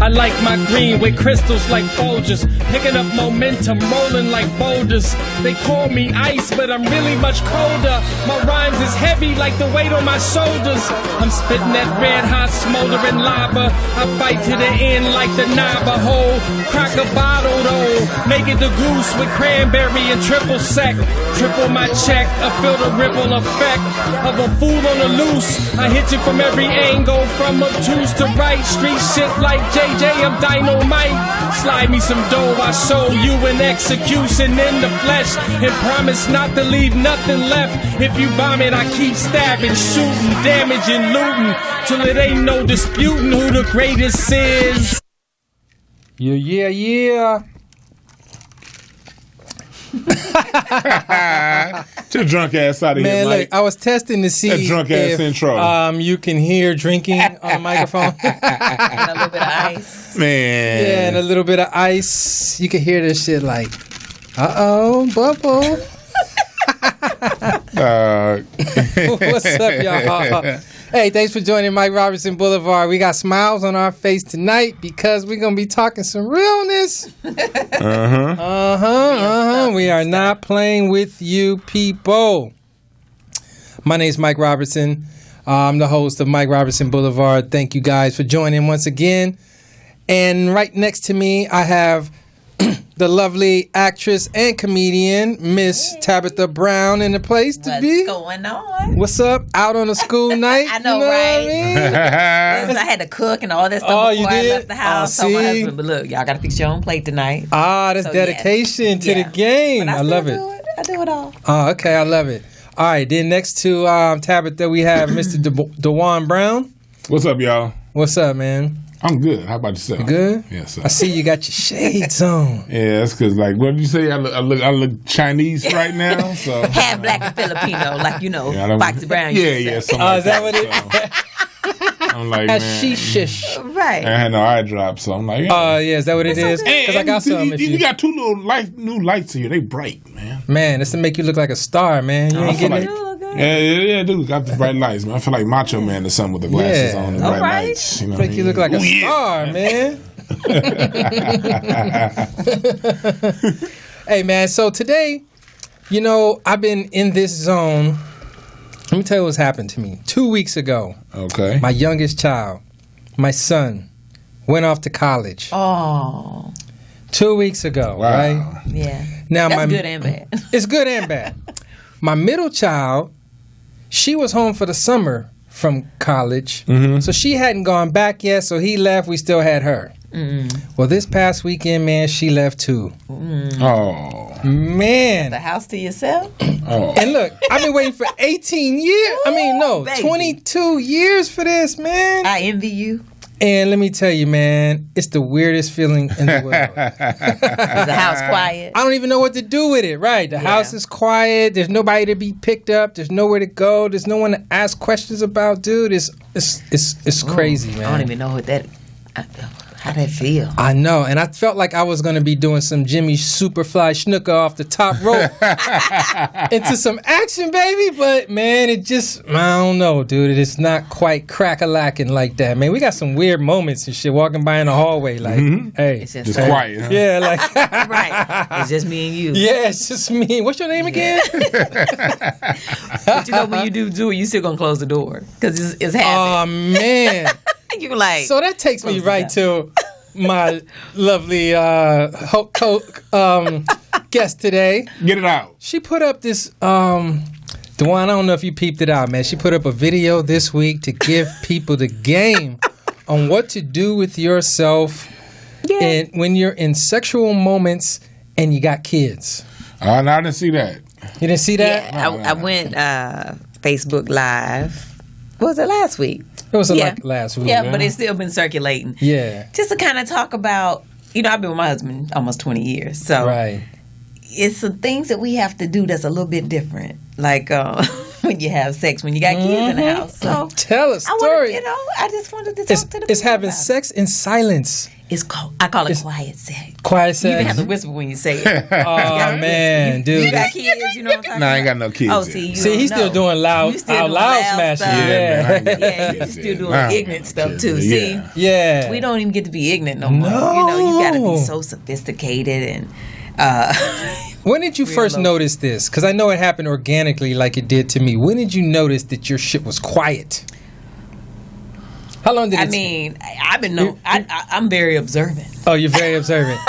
I like my green with crystals like Folgers, picking up momentum, rolling like boulders. They call me ice, but I'm really much colder. My rhymes is heavy like the weight on my shoulders. I'm spitting that red hot smoldering lava. I fight to the end like the Navajo. Crack a bottle though, make it the goose with cranberry and triple sec. Triple my check, I feel the ripple effect of a fool on the loose. I hit you from every angle, from obtuse to right. Street shit like JJ, I'm dynamite. Slide me some dough, I show you an execution in the flesh, and promise not to leave nothing left. If you bomb it, I keep stabbing, shooting, damaging, looting, till it ain't no disputing who the greatest is. Yeah. Your drunk ass out of here, Mike. Look, I was testing to see that drunk ass if intro. You can hear drinking on the microphone. And a little bit of ice. Man. Yeah, and a little bit of ice. You can hear this shit like, bubble. What's up, y'all? Hey, thanks for joining Mike Robertson Boulevard. We got smiles on our face tonight because we're going to be talking some realness. We are not playing with you people. My name's Mike Robertson. I'm the host of Mike Robertson Boulevard. Thank you guys for joining once again. And right next to me, I have the lovely actress and comedian, Miss Tabitha Brown, in the place to be. What's going on? What's up? Out on a school night? I know, you know right? What I mean? I had to cook and all that stuff before I left the house. So my husband, but look, y'all got to fix your own plate tonight. That's so, dedication to the game. But I love it. I do it all. Oh, okay. I love it. All right. Then next to Tabitha, we have Mr. Dwann Brown. What's up, y'all? What's up, man? I'm good. How about yourself? You good? Yes, sir. I see you got your shades on. Yeah, that's because, like, what did you say? I look Chinese right now. So half black and Filipino, like Foxy Brown. Yeah. Is that what it is? I'm like, man. Shish. Right. I had no eye drop, so I'm like, is that what it is? Because I got some. You got two little new lights here. They bright, man. Man, it's to make you look like a star, man. You ain't getting it. Yeah, dude, got the bright lights, man. I feel like Macho Man or something with the glasses on and bright lights. You know make you look like a star, man. Hey, man, so today, I've been in this zone. Let me tell you what's happened to me. 2 weeks ago, okay, my youngest child, my son, went off to college. Oh. 2 weeks ago, right? Yeah. Now, that's good and bad. It's good and bad. My middle child, she was home for the summer from college, so she hadn't gone back yet, so he left. We still had her. Well, this past weekend, man, she left too. Oh. Man. The house to yourself? Oh. And look, I've been waiting for 18 years. Ooh, 22 years for this, man. I envy you. And let me tell you, man, it's the weirdest feeling in the world. Is the house quiet? I don't even know what to do with it, right? The house is quiet. There's nobody to be picked up. There's nowhere to go. There's no one to ask questions about, dude. It's crazy, man. I don't even know how that feel. I know, and I felt like I was going to be doing some Jimmy Superfly Snuka off the top rope into some action, baby, but, man, it just, I don't know, dude. It's not quite crack-a-lacking like that, man. We got some weird moments and shit walking by in the hallway, like, hey. It's just quiet, huh? Yeah, like. Right. It's just me and you. Yeah, it's just me. What's your name again? But when you do it, you still going to close the door because it's happening. Oh, man. You like. So that takes me right to my lovely guest today. Get it out. She put up this, Dwann, I don't know if you peeped it out, man. She put up a video this week to give people the game on what to do with yourself and when you're in sexual moments and you got kids. No, I didn't see that. You didn't see that? Yeah, I went Facebook Live. What was it, last week? It was like last week. Yeah, but it's still been circulating. Yeah. Just to kind of talk about, I've been with my husband almost 20 years. So right. It's some things that we have to do that's a little bit different. Like, when you have sex, when you got kids in the house. So tell a story. I just wanted to talk to the people. It's having sex in silence. I call it quiet sex. Quiet sex. You even have to whisper when you say it. Oh man, dude. You got kids, you know what I'm talking about? No, I ain't got no kids. Oh, see, he's still doing loud smashing. Stuff. Yeah, he's still doing ignorant stuff too. See, we don't even get to be ignorant no more. You got to be so sophisticated and. When did you first notice this? Because I know it happened organically, like it did to me. When did you notice that your shit was quiet? How long did it take? I'm very observant. Oh, you're very observant.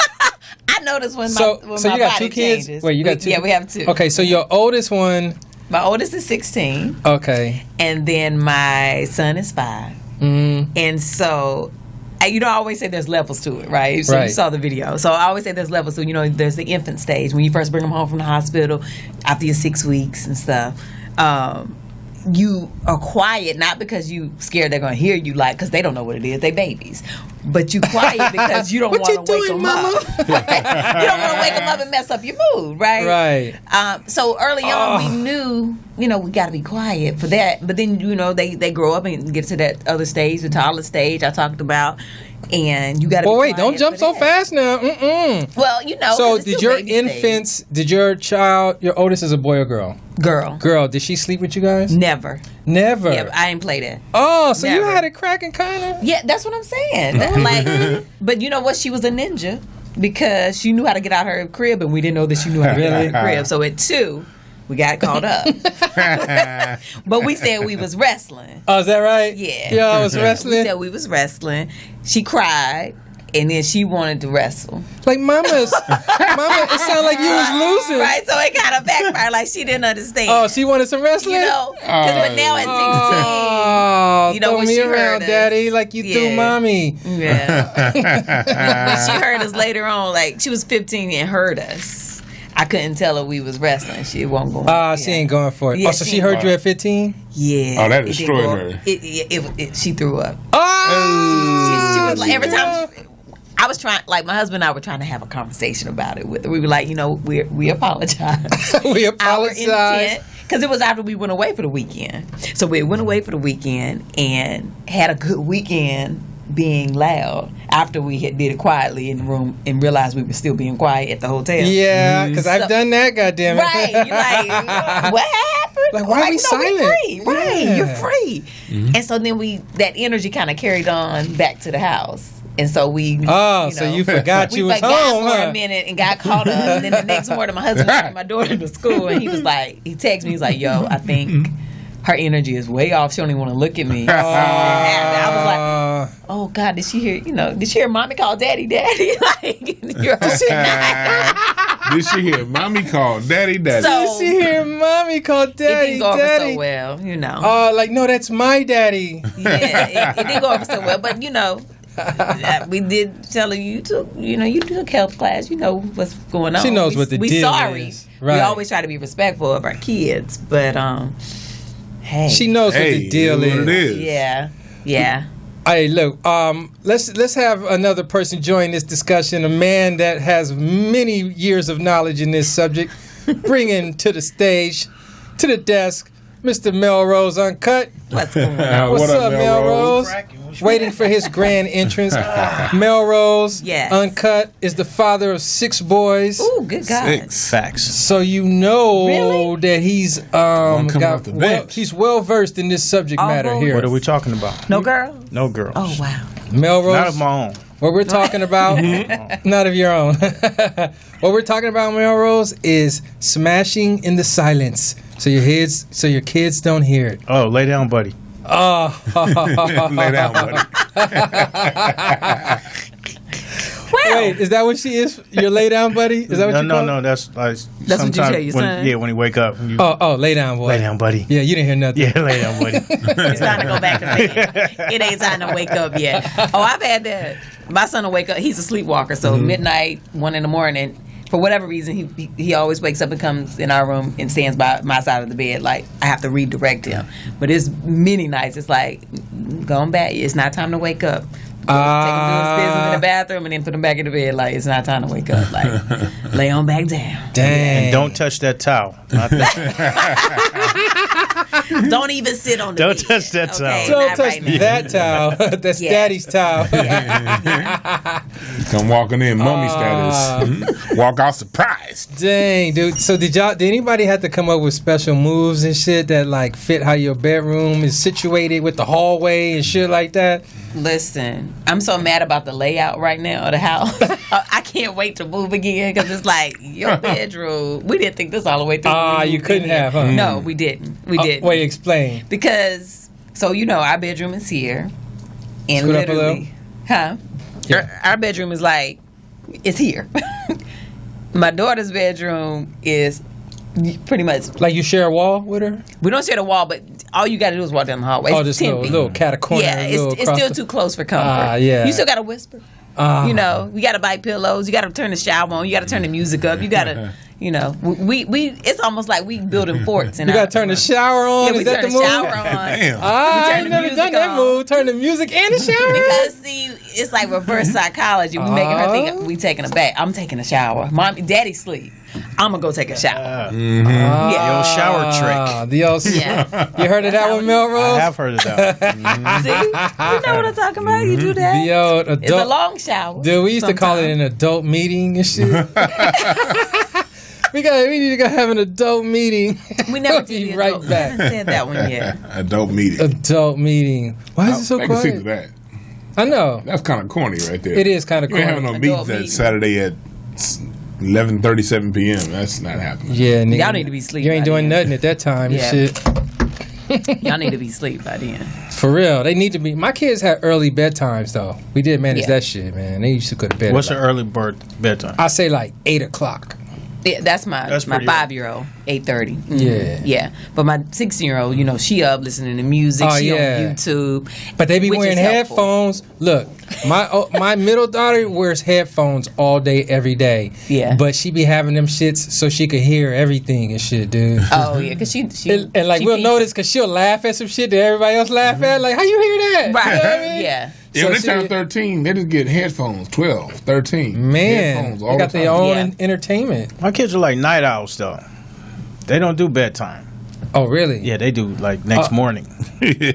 I noticed when my you got two kids? Changes. Wait, you got two? Yeah, we have two. Okay, so your oldest one. My oldest is 16. Okay. And then my son is 5. Mm-hmm. And so, I always say there's levels to it, right? So you saw the video. So I always say there's levels. So, there's the infant stage. When you first bring them home from the hospital after your 6 weeks and stuff. You are quiet, not because you scared they're going to hear you, because they don't know what it is. They babies. But you quiet because you don't want to wake them up. You don't want to wake them up and mess up your mood, right? Right. So early on, we knew, we got to be quiet for that. But then, they grow up and get to that other stage, the toddler stage I talked about. And you got to be quiet. Don't jump so fast now. Mm-mm. Well, So did your infants, did your child, your oldest is a boy or girl? Girl. Did she sleep with you guys? Never. Yeah, I ain't played it. Oh, so you had it cracking kind of? Yeah, that's what I'm saying. But you know what? She was a ninja because she knew how to get out her crib, and we didn't know that she knew how to get out her crib. So at 2, we got caught up. But we said we was wrestling. Oh, is that right? Yeah. Yeah, I was wrestling? We said we was wrestling. She cried. And then she wanted to wrestle. Like, Mama, it sounded like you was losing. Right, so it kind of backfired. Like, she didn't understand. Oh, she wanted some wrestling? But now at 16, throw when me she around, heard us, Daddy, like you threw Mommy. Yeah. When she heard us later on, she was 15 and heard us. I couldn't tell her we was wrestling. She wasn't going. She ain't going for it. Yeah, so she heard you at 15? Yeah. Oh, that destroyed her. She threw up. Oh! She was like, every time. I was trying, my husband and I were trying to have a conversation about it with her. We were like, we apologize. We apologize. Because it was after we went away for the weekend. So we went away for the weekend and had a good weekend being loud after we did it quietly in the room and realized we were still being quiet at the hotel. Yeah, because I've done that, goddammit. Right. You're like, what happened? Like, why are we silent? Free. Right, you're free. Mm-hmm. And so then that energy kind of carried on back to the house. And so so you forgot you was home, for a minute and got caught up. And then the next morning, my husband took my daughter to school, and he texted me, he's like, yo, I think her energy is way off. She don't even want to look at me. I was like, oh God, did she hear Mommy call Daddy? Did she hear Mommy call Daddy? Did she hear Mommy call Daddy? It didn't go over so well, no, that's my daddy. Yeah, it didn't go over so well, but we did tell her you took health class. You know what's going on. She knows what the deal is. Right. We always try to be respectful of our kids, but hey, she knows what the deal is. What it is. Yeah. Hey, look. Let's have another person join this discussion. A man that has many years of knowledge in this subject. Bringing to the stage, to the desk, Mr. MellRoz Uncut. What's going on? What's up, MellRoz? Waiting for his grand entrance. MellRoz Uncut is the father of 6 boys. Ooh, good God. 6 facts. So that he's he's well versed in this subject matter here. What are we talking about? No girls? No girls. Oh, wow. MellRoz. Not of my own. What we're talking about, not of your own. What we're talking about, MellRoz, is smashing in the silence, so your kids don't hear it. Oh, lay down, buddy. Oh, lay down, buddy. Wait, is that what she is? Your lay down, buddy? Is that what you call it? No, that's what you tell your son? When you wake up. Lay down, boy. Lay down, buddy. Yeah, you didn't hear nothing. Yeah, lay down, buddy. It's time to go back to bed. It ain't time to wake up yet. Oh, I've had that. My son will wake up. He's a sleepwalker, so midnight, 1 in the morning. For whatever reason, he always wakes up and comes in our room and stands by my side of the bed. Like, I have to redirect him. But it's many nights. It's like, going back. It's not time to wake up. Take him to his business in the bathroom and then put him back in the bed. Like, it's not time to wake up. Like, lay on back down. Dang. And don't touch that towel. Not that. Don't even sit on the Don't bed. touch that towel. Okay, Don't not touch right now. that towel. That's Yeah. daddy's towel. Come walking in, mummy status. Walk out surprised. Dang, dude. So did anybody have to come up with special moves and shit that like fit how your bedroom is situated with the hallway and shit like that? Listen, I'm so mad about the layout right now of the house. I can't wait to move again because it's like your bedroom. We didn't think this all the way through. You couldn't have, huh? No, we didn't. We didn't. Wait, explain. Because our bedroom is here, and Scoot up a little. literally, huh? Yeah. Our bedroom is like it's here. My daughter's bedroom is pretty much. Like you share a wall with her? We don't share the wall, but all you got to do is walk down the hallway. Oh, It's just little cat a corner. Yeah, it's still too close for comfort. Yeah. You still got to whisper. You got to bite pillows. You got to turn the shower on. You got to turn the music up. You got to, we it's almost like we building forts. You got to turn the shower on. Yeah, we Is that turn the the move? shower on. Damn. I ain't the never music done that on. move. Turn the music and the shower. Because see, it's like reverse psychology. We making her think we taking a bath. I'm taking a shower. Daddy sleep. I'm gonna go take a shower. The old shower trick. The old, Yeah. You heard of that one, MellRoz? I have heard of that. See, you know what I'm talking about. You do that. The old adult. It's a long shower. Dude, we used to call it sometimes. an adult meeting and shit. We need to go have an adult meeting. We never We'll did be the right adult- back. I haven't said that one yet. Adult meeting. Adult meeting. Why is it so I can see quiet? that. I know. That's kind of corny right there. It is kind of You ain't corny. having no Adult meetings that meeting. Saturday at 11:37 p.m. That's not happening. Yeah, nigga. Y'all need to be asleep You ain't by doing then. nothing at that time Yeah. and shit. Y'all need to be asleep by then. For real. They need to be. My kids had early bedtimes, though. We did manage Yeah. that shit, man. They used to go to bed. What's at your early bird bedtime? I say like 8 o'clock. Yeah, that's my That's pretty 5-year-old, 8:30. Yeah. Yeah. But my 16-year-old, she up listening to music. Oh, she yeah. on YouTube. But they be which wearing is helpful. headphones. Look, my middle daughter wears headphones all day, every day. Yeah. But she be having them shits so she could hear everything and shit, dude. Oh yeah, because she And like she we'll peeped. notice because she'll laugh at some shit that everybody else laugh at. Like, how you hear that? Right. You know what I mean? Yeah. Yeah, So when they she- turn 13, they just get headphones. 12, 13. Man, Headphones they all got the their time. own Yeah. entertainment. My kids are like night owls, though. They don't do bedtime. Oh, really? Yeah, they do like next morning.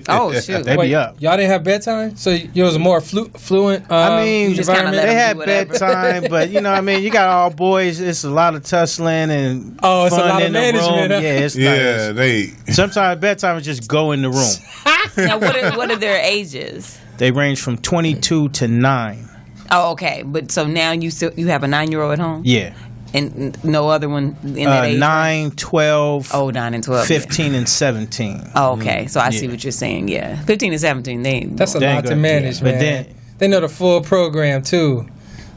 Oh shoot. They Wait, be up. y'all didn't have bedtime? So yours was more fluent I mean, you just kinda environment? let they them had do whatever. bedtime, but you know what I mean? You got all boys. It's a lot of tussling and Oh, it's a fun lot of in the management, room. huh? Yeah, it's Yeah, nice. they. Sometimes bedtime is just go in the room. Now what are their ages? They range from 22 to 9. Oh, okay. But so now you have a 9-year-old at home? Yeah. And no other one in that age? 9, 12, Oh, 9 and 12. 15, and 17. Oh, okay. So I see Yeah. what you're saying. Yeah. 15 and 17, they ain't That's a They ain't lot to gonna- manage, yeah. man. But then- they know the full program, too.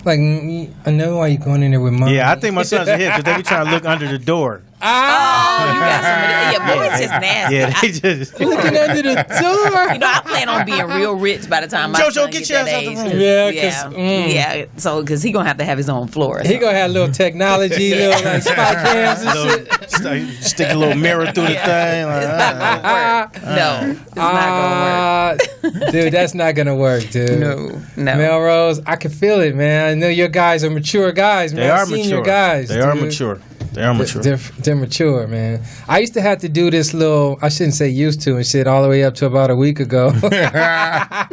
Like, I know why you going in there with mom. Yeah, I think my sons are here because they be trying to look under the door. Oh, you got somebody. Yeah, boys just nasty. Yeah, they just. Looking under the door. I plan on being real rich by the time my Jojo, son get get your that ass out the age. room. Yeah, 'cause, Yeah. So, because he gonna have to have his own floor. He gonna have little technology, little like spy cams and shit. Stick a little mirror through the thing. Like, It's not gonna work. No, it's not gonna work. Dude, that's not gonna work, dude. No. MellRoz, I can feel it, man. I know your guys are mature guys, man. They are I've seen mature. your guys. They are dude. mature. They are mature. They're mature, man. I used to have to do this little, I shouldn't say used to and shit, all the way up to about a week ago. I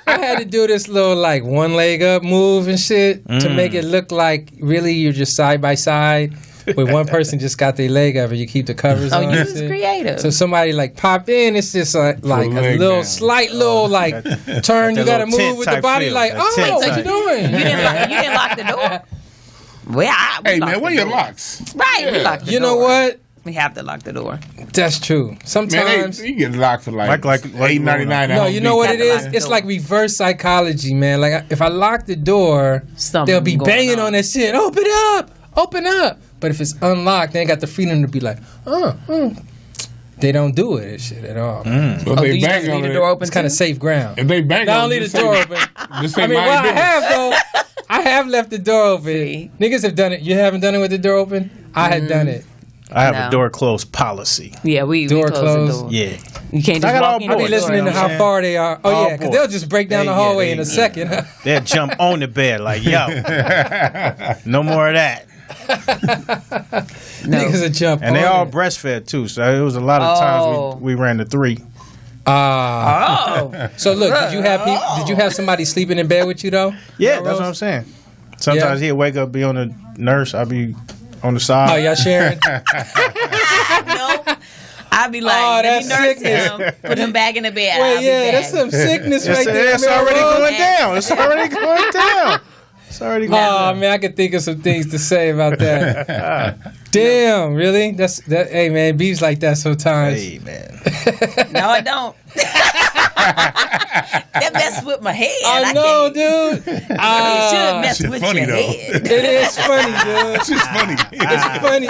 had to do this little like one leg up move and shit to make it look like really you're just side by side. With one person just got their leg up and you keep the covers Oh, on. you and was shit. creative. So somebody like pop in, it's just like a leg little down. slight little like turn. that You gotta little tent move with the type body feel, like, that oh, tent what type. you doing? You didn't lock the door. We Hey, locked man, where the your door. locks? Right, we locked the You door. know what? We have to lock the door. That's true. Man, Sometimes. you get locked for like $8.99. No, you know what it Got to is? lock the It's door. like reverse psychology, man. Like if I lock the door, Something they'll be going banging on. on that shit. Open up, open up. But if it's unlocked, they ain't got the freedom to be like, They don't do it and shit at all. But if Do they you bang just on leave the it, door open? It's kind of too? safe ground. if they bang Not on only it, the just say- door open. just say I mean, mind well, I business. have though. I have left the door open. See? Niggas have done it. You haven't done it with the door open? I had done it. I have No. a door closed policy. Yeah, we Door close closed. the door. Yeah. You can't I just got all walk in I the be boys, door. listening to you know what how I'm saying? far they are. Oh, All yeah, because they'll boys. just break down the Yeah, hallway they- in a second. They'll jump on the bed like, yo, no more of that. Niggas a jump. And they all breastfed too, so it was a lot of times we ran the 3. So look, did you have somebody sleeping in bed with you though? Yeah, that's what I'm saying. Sometimes he'd wake up, be on the nurse, I'd be on the side. Oh, y'all sharing? No. I'd be like, let me nurse him, put him back in the bed. Well, yeah, that's some sickness right there. It's already going down. It's already going down. It's already going down. Oh man, I could think of some things to say about that. Damn, really? That's that. Hey man, beef's like that sometimes. Hey man. No, I don't. That messes with my head. I know, dude. It should mess with funny, your though. head. It is funny, dude. It's just funny. It's funny.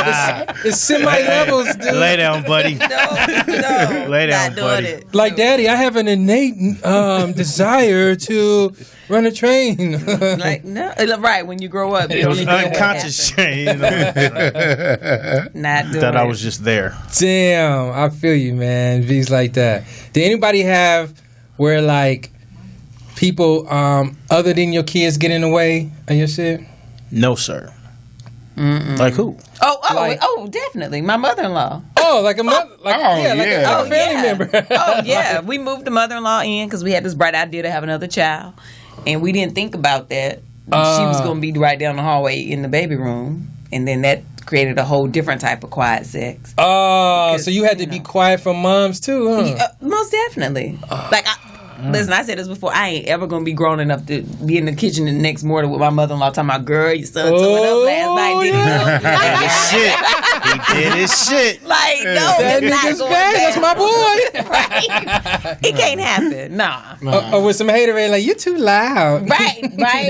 It's semi-levels, dude. Lay down, buddy. No, Lay down, not doing buddy. it. Like, Daddy, I have an innate desire to run a train. Like, no, right, when you grow up. It was unconscious change. Not doing Thought I it. was just there. Damn, I feel you, man. Beats like that. Did anybody have where like people other than your kids get in the way of your shit? No, sir. Like who? Oh, definitely. My mother-in-law. Oh, like a mother, like yeah. a family member. Oh, yeah. We moved the mother-in-law in because we had this bright idea to have another child. And we didn't think about that. She was going to be right down the hallway in the baby room. And then that created a whole different type of quiet sex. Oh, so you had to be quiet from moms too, huh? Most definitely. Listen, I said this before. I ain't ever gonna be grown enough to be in the kitchen the next morning with my mother-in-law talking about, girl, your son tore it up last night. He did his shit. Like, no, That it's not nigga's going bad. down. That's my boy. Right? It can't happen. Nah. Or with some haterade, like, you're too loud. Right.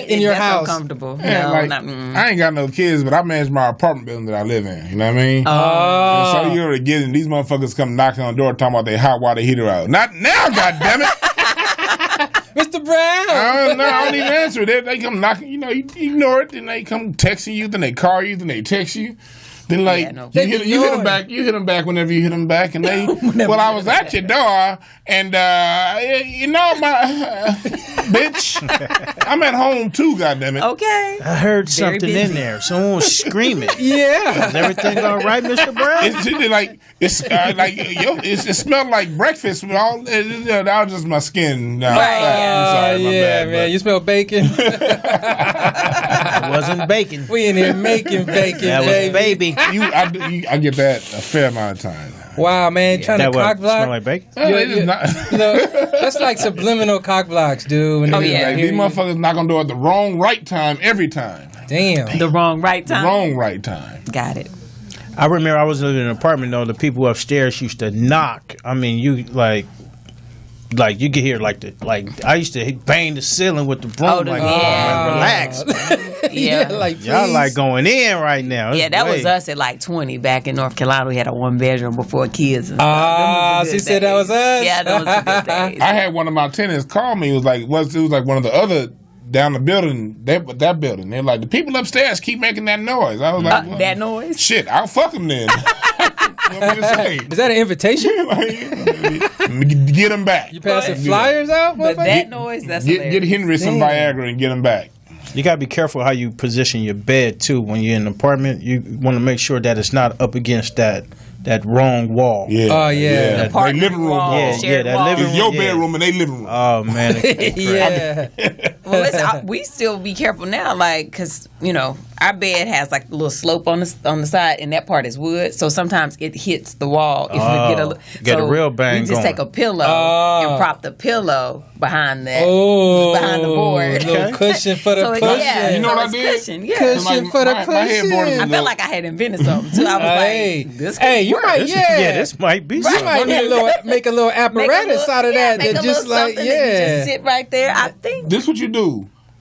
In your That's house. uncomfortable. Yeah, No, like, not, I ain't got no kids, but I manage my apartment building that I live in. You know what I mean? Oh. So you already get in. These motherfuckers come knocking on the door talking about they hot water heater out. Not now, goddammit. Mr. Brown. No, I don't even answer it. They come knocking. You know, you ignore it. Then they come texting you. Then they call you. Then they text you. Then like you hit them back. You hit them back whenever you hit them back. And they well, I was at your door, and you know my bitch, I'm at home too. Goddammit. Okay. I heard Very something busy. in there. Someone was screaming. Yeah. Is everything all right, Mr. Brown? It smelled like breakfast. That was just my skin. No, Right, I'm sorry, my bad, man. You smell bacon. It wasn't bacon. We in here making bacon, That was baby. I get that a fair amount of time. Wow, man. Trying That to what? cock block. Smell like bacon? You know, that's like subliminal cock blocks, dude. When they Like, these motherfuckers knock on the door at the wrong right time every time. Damn. The wrong right time. Wrong right time. Got it. I remember I was living in an apartment, though. The people upstairs used to knock. I mean, you you could hear I used to bang the ceiling with the broom. Relax. Yeah. like Y'all like going in right now. Yeah, that was us at like 20 back in North Carolina. We had a 1-bedroom before kids. And stuff. She said that was us. Yeah, those were the good days. I had one of my tenants call me. It was like one of the other down the building. That building. They're like, the people upstairs keep making that noise. I was like, well, that noise? Shit, I'll fuck them then. What am I gonna say? Is that an invitation? Get them back. You passing flyers out? But that noise, that's Get Henry some Viagra and get them back. You gotta be careful how you position your bed too. When you're in an apartment, you want to make sure that it's not up against that wrong wall. Yeah. Oh, yeah. That living room wall. Yeah, that living room. It's your bedroom and they living room. Oh man. Yeah. Well, listen, we still be careful now, like, because, you know, our bed has like a little slope on the side, and that part is wood. So sometimes it hits the wall. If we get a real bang we just going. take a pillow and prop the pillow behind the board. A little cushion for the So, pushing. yeah, You know so what I it's did? Cushion, yeah. Cushion for the my headboard is pushing. I felt like I had invented something too. I was like, this could you work. might, This might be You something. might need make a little apparatus out of that. Make That a just little like, something that you just sit right there. I think. This what you do.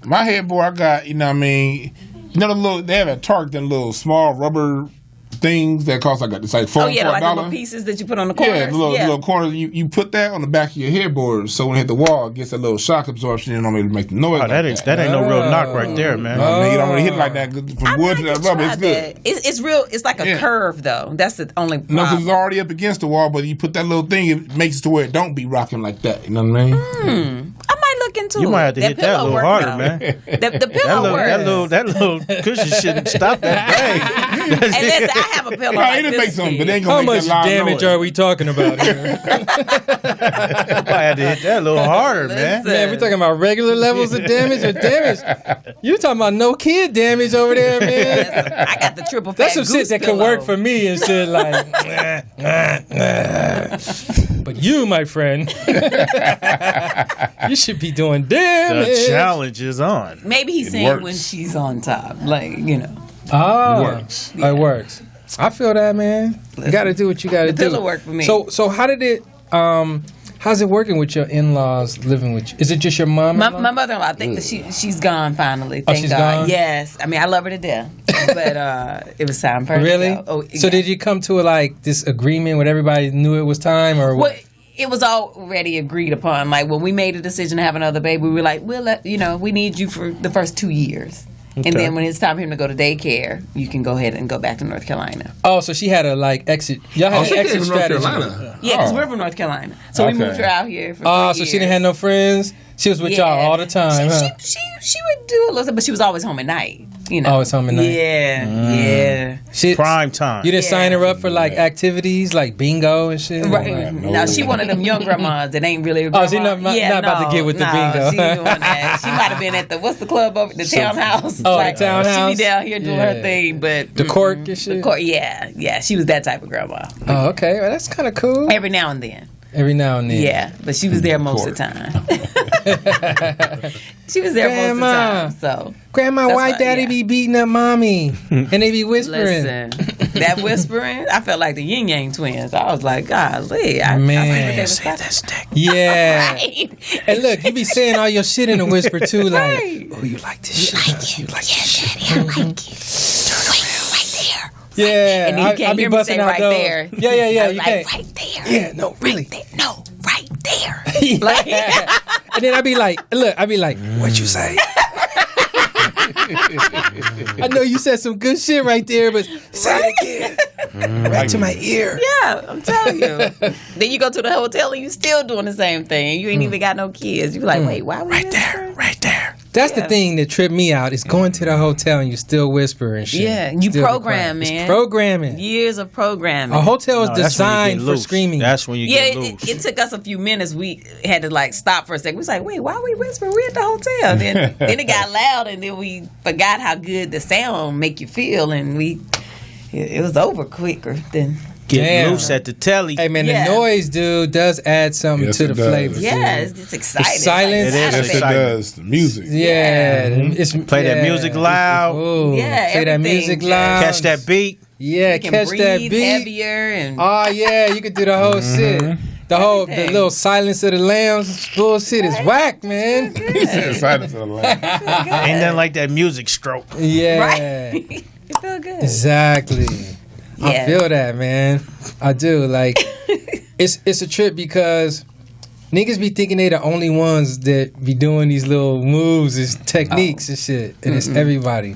My headboard, I got, you know what I mean, they have at Target them little small rubber things that cost like it's like $4 like the little pieces that you put on the corners. Yeah, the little corners. You put that on the back of your headboard, so when it hit the wall, it gets a little shock absorption and don't really make the noise. Oh, that ain't no real knock right there, man. You don't really hit it like that from wood to that rubber. It's good. It's real. It's like a curve though. That's the only problem. No, because it's already up against the wall, but you put that little thing, it makes it to where it don't be rocking like that. You know what I mean? I might look sticking to it. You might have to hit that a little harder, man. The pillow works. That little cushion shouldn't stop that thing. And listen, I have a pillow like it'll this. make something, but they ain't gonna How make much that loud damage noise. are we talking about here? You might have to hit that a little harder, man. Man, we talking about regular levels of damage or damage? You talking about no kid damage over there, man? I got the triple fat That's some shit goose that pillow. could work for me and shit like. But you, my friend, you should be doing damage. The challenge is on. Maybe he's saying works. when she's on top, like, you know. Oh, It works. It works. I feel that, man. You got to do what you got to do. The pillow worked for me. So how did it? How's it working with your in-laws living with you? Is it just your mom? My mother-in-law, I think that she's gone finally. Thank she's God. gone? Yes. I mean, I love her to death. But it was time for her Really? to go. Oh, So yeah. did you come to this agreement when everybody knew it was time, or what? Well, it was already agreed upon. Like when we made a decision to have another baby, we were like, we need you for the first 2 years. Okay. And then when it's time for him to go to daycare, you can go ahead and go back to North Carolina. Oh, so she had a exit. Y'all had Oh, an she exit came from North strategy. Carolina. Yeah, because Oh. we're from North Carolina. So we Okay. moved her out here for 4 Oh, years. so she didn't have no friends. She was with y'all all the time, huh? She would do a little, but she was always home at night. You know. Always home at night. Yeah. Prime time. You didn't Yeah. sign her up for activities like bingo and shit. Right. No, she one of them young grandmas that ain't really a Oh, she grandma. not about to get with the bingo. She doing that. She might have been at what's the club over the townhouse? Oh, the townhouse? She be down here doing Yeah. her thing, but The cork and shit. The cork, yeah. She was that type of grandma. Oh, okay. Well, that's kind of cool. Every now and then. Every now and then. Yeah, but she was there most of the time. She was there Grandma. most of the time. So Grandma, That's why right, daddy yeah. be beating up mommy? And they be whispering. listen, that whispering, I felt like the Yin Yang twins. I was like, golly, I Man. see what they was talking. Yeah. Right. And look, you be saying all your shit in a whisper too, like, Right. oh, you like this shit? You like this shit? I like it. Right there. Yeah. And then you can't I be hear me busting say out right those. there. Yeah. I was You like, can't. right there. Yeah, no, really. Right there. No, right there. Yeah. Like, And then I be like, what you say? I know you said some good shit right there, but say it again. Right to my ear. yeah, I'm telling you. Then you go to the hotel and you still doing the same thing. And you ain't even got no kids. You be like, wait, why? Right there. That's the thing that tripped me out is going to the hotel and you still whisper and shit. Yeah, you Still be program, quiet. man. It's programming. Years of programming. A hotel is No, that's when you designed get for loose. screaming. That's when you Yeah, get loose. it took us a few minutes. We had to stop for a second. We was like, wait, why are we whispering? We're at the hotel. Then it got loud, and then we forgot how good the sound make you feel, and it was over quicker than. Get Damn. loose at the telly. Hey man, Yeah. the noise, dude, does add something Yes, to it the does. flavor. Yeah, dude. it's exciting. The silence. It is. Yes, it Exciting. does. The music. Yeah, it's Play that music loud. Ooh, Yeah, play that everything, music Jay. loud. Catch that beat. Yeah, You can catch breathe that beat. heavier and Oh yeah, you could do the whole shit. The Everything. little silence of the lambs bullshit is whack, man. He said silence of the lamb. Ain't nothing like that music stroke. Yeah, right. It feel good. exactly. I Yeah. feel that, man. I do. Like, it's a trip because niggas be thinking they the only ones that be doing these little moves and techniques and shit, and it's everybody.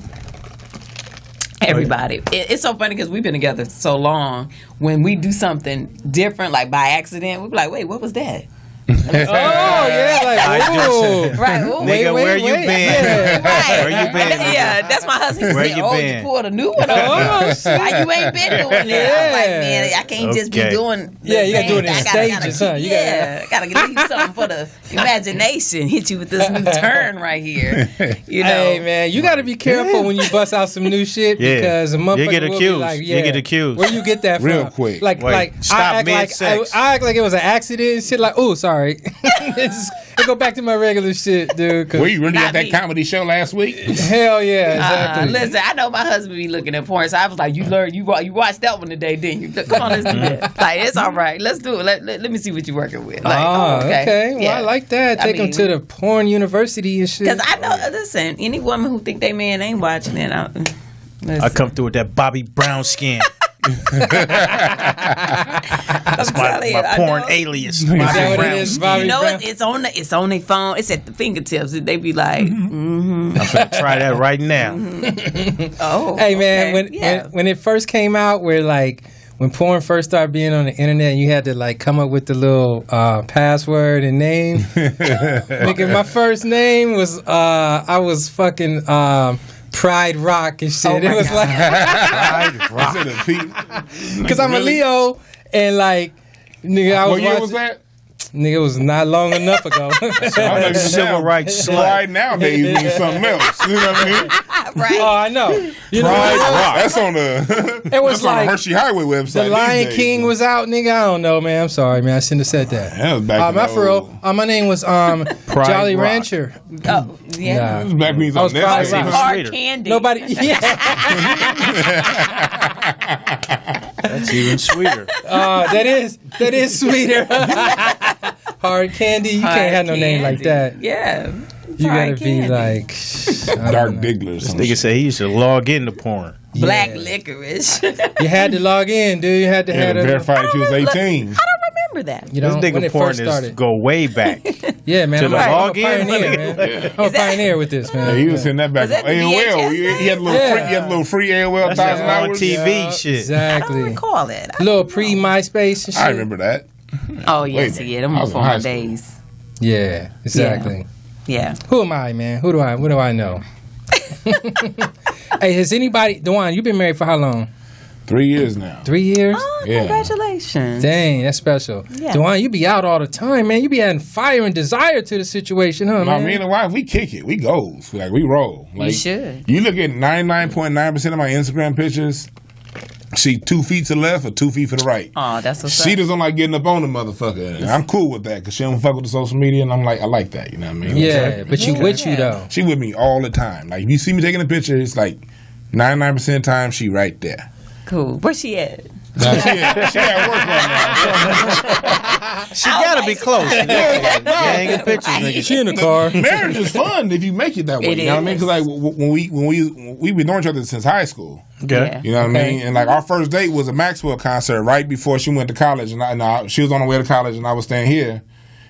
Everybody. It's so funny because we've been together so long. When we do something different, like by accident, we be like, wait, what was that? Oh yeah, like ooh. Right. Ooh, Nigga, where you wait. been? Yeah. Right. Where you been? Yeah, that's my husband. Where Said, you oh, been? you pulled a new one. Oh, shit. Why you ain't been doing that? I'm like, man, I can't just be Okay. doing. the Yeah, you gotta do same it in thing. stages, huh? You Yeah, gotta leave something for the imagination. Hit you with this new turn right here. You know. Hey man, you got to be careful when you bust out some new shit Yeah. because a motherfucker You get will be accused. like, You get accused. Where you get that from? Real quick. Like, Wait, stop I act like mid-sex. I act like it was an accident and shit. Like, oh, sorry. I go back to my regular shit, dude. 'cause Were you really Not at that me. comedy show last week? Hell yeah, exactly. Listen, I know my husband be looking at porn, so I was like, "You learned, you watched that one today, didn't you? Come on, let's do that. Like, it's all right. Let's do it. Let me see what you're working with." Like, okay. Well, Yeah. I like that. Take them to the porn university and shit. Because I know, listen, any woman who think they man ain't watching it, I come through with that Bobby Brown skin. That's my porn alias. Bobby that what it Brown is, skin. Bobby You know, Brown? it's on their phone. It's at the fingertips. They be like, I'm finna try that right now. "Oh, Hey man, okay. Yeah. when it first came out, where like when porn first started being on the internet, you had to like come up with the little password and name. Nigga, my first name was I was fucking Pride Rock and shit. It was God. Like Pride Rock. Because I'm a Leo and like nigga, I was what year was that? Nigga, it was not long enough ago. Civil rights Pride nowadays means something else. You know what I mean? Right. Oh, I know. You Pride know, Rock. That's on the. It was that's like on the Hershey Highway website. The Lion King was out, nigga. I don't know, man. I'm sorry, man. I shouldn't have said that. That was back in my the for real. old- My name was Jolly Rock. Rancher. Oh, yeah. Nah. That was back when he was I on was Pride Netflix. Rock. Hard candy. Nobody. Yeah. That's even sweeter. That is sweeter. Hard candy. You can't have no name like that. Yeah. You gotta be like Dark Diggler. This nigga said he used to log into porn. Black licorice. You had to log in, dude. You had to have verify that you was 18. I don't remember that. You know, This when nigga it porn first started. go way back. Yeah, man. To I'm the a login? pioneer, man. I'm a pioneer with this, man. Yeah, he was in that back Was that on the AOL. VHS? He had a little free AOL That's 1,000 that on hours. TV Yeah, shit. I Exactly. don't recall it. Little pre-MySpace and shit. I remember that. Oh, yes. Wait, Yeah, them I were was in former high school. days. Yeah, exactly. Yeah. Who am I, man? What do I know? Hey, has anybody, Dwann, you've been married for how long? 3 years now. 3 years? Oh, Yeah. congratulations. Dang, that's special. Yeah. Dwann, you be out all the time, man. You be adding fire and desire to the situation, huh, No, man? me and the wife, we kick it. We goes. Like, we roll. Like, You should. You look at 99.9% of my Instagram pictures, she 2 feet to the left or 2 feet for the right. Oh, that's what's She up. doesn't like getting up on the motherfucker. And I'm cool with that because she don't fuck with the social media, and I'm like, I like that. You know what I mean? Yeah, but you with you, though. She with me all the time. Like, if you see me taking a picture, it's like 99% of the time she right there. Cool. Where's she at? Now, she at work right now. She gotta be close. Gang of pictures, nigga. She in the car. Marriage is fun if you make it that way. It You know what I mean? is. Because like when we've been knowing each other since high school. Okay. You know what I mean? And like our first date was a Maxwell concert right before she went to college, and she was on her way to college, and I was staying here,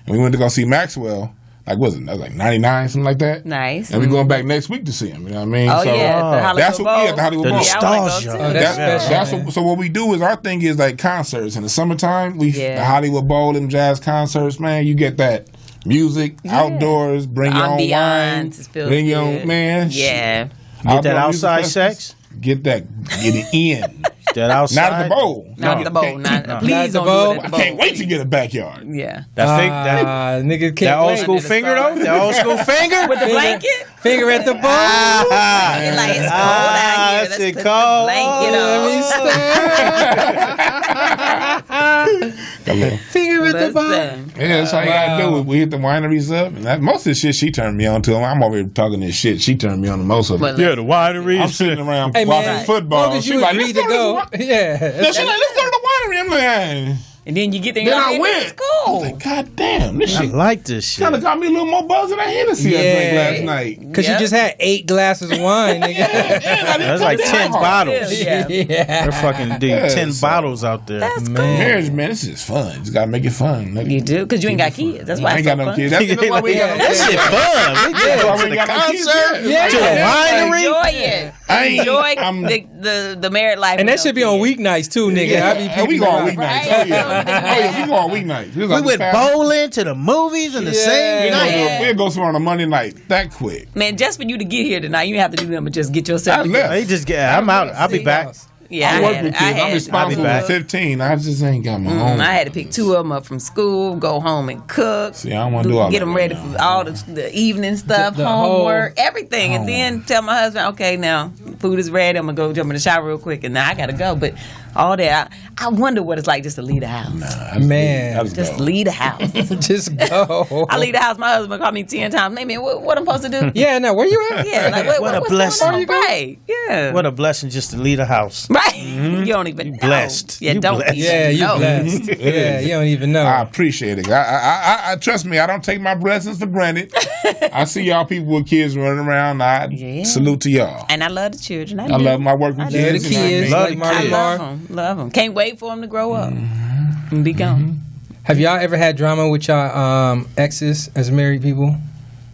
and we went to go see Maxwell. Like, what was it? That was like 99, something like that. Nice. And we going back next week to see him. You know what I mean? Oh, so yeah. The Hollywood that's what. Bowl. Yeah, the Hollywood The Bowl. nostalgia. Oh, that's special. That's man. so what we do is our thing is like concerts in the summertime. The Yeah. Hollywood Bowl, them jazz concerts, man. You get that music outdoors. Bring your own wine. Ambiance is feel Bring your good. own man. Yeah. Get that Outdoor outside music sex? Get that. Get it in. That outside? Not at the bowl. Not No, at the bowl. can't- Not, Not please at the don't bowl. do it I at the bowl. can't wait to get a backyard. Yeah. Nigga can't That old wait. school finger though? That old school finger? With the blanket? Finger at the bar. And like, it's cold out here. that's Let's it put cold. the blanket on. Finger at the bar. Listen. Yeah, that's how you gotta do it. We hit the wineries up, and most of the shit she turned me on to. I'm over here talking this shit. She turned me on to most of it. But Yeah, the wineries. I'm sitting around Hey, watching man, football. long as She you like, agree let's to go. go. Yeah. She's like, let's go to the winery. I'm like, hey. And then you get there and Then you're I like, went. it's cool. I was like, God damn, this I shit like this shit. kind of got me a little more buzz than I Hennessy I drank last night. Because you just had 8 glasses of wine, nigga. That's like 10 bottles. Yeah. Yeah. They're fucking do Yeah, 10 so- bottles out there. That's cool. Marriage, man, this is fun. You just gotta make it fun. You do? Because you ain't got kids. That's why I it's ain't got so no fun. kids. That's why we ain't got no That kids. shit fun. We That's why go we to ain't the got no kids. concert, Yeah. to the winery. Enjoy it. I ain't- Enjoy I'm- the married life. And that with should be no on kids. weeknights, too, nigga. I be Yeah, we go on weeknights. Right. Oh yeah, we go on weeknights. We went bowling to the movies in the same night. We'll go somewhere on a Monday night that quick. Man, just for you to get here tonight, you have to do nothing but just get yourself I together. left. He just get. I'm out. I'll be back. Yeah, I work with kids. I'm I'll be responsible back. for 15. I just ain't got my own. I had to pick 2 of them up from school, go home and cook. See, I don't want to do all Get that them right ready now. for all the evening stuff, The homework, everything. And then tell my husband, okay, now food is ready. I'm going to go jump in the shower real quick. And now I got to go. But all that, I wonder what it's like just to leave the house. Man. Just leave the house. Just go. I leave the house. My husband called me 10 times. Hey, man, what I'm supposed to do? Yeah, now, where you at? Yeah, like, What a what's blessing. going on? Right. Yeah. What a blessing just to leave the house. Right. You don't even know. blessed. You You don't blessed. even Yeah, you know. blessed. Yeah, you don't even know. I appreciate it. I trust me. I don't take my blessings for granted. I see y'all people with kids running around. I Yeah. salute to y'all. And I love the children. I I do. love my work with I do. kids. the you know what I kids. mean? Love Like the Marty kids. Marr. Love them. Can't wait for them to grow up and be gone. Have y'all ever had drama with y'all exes as married people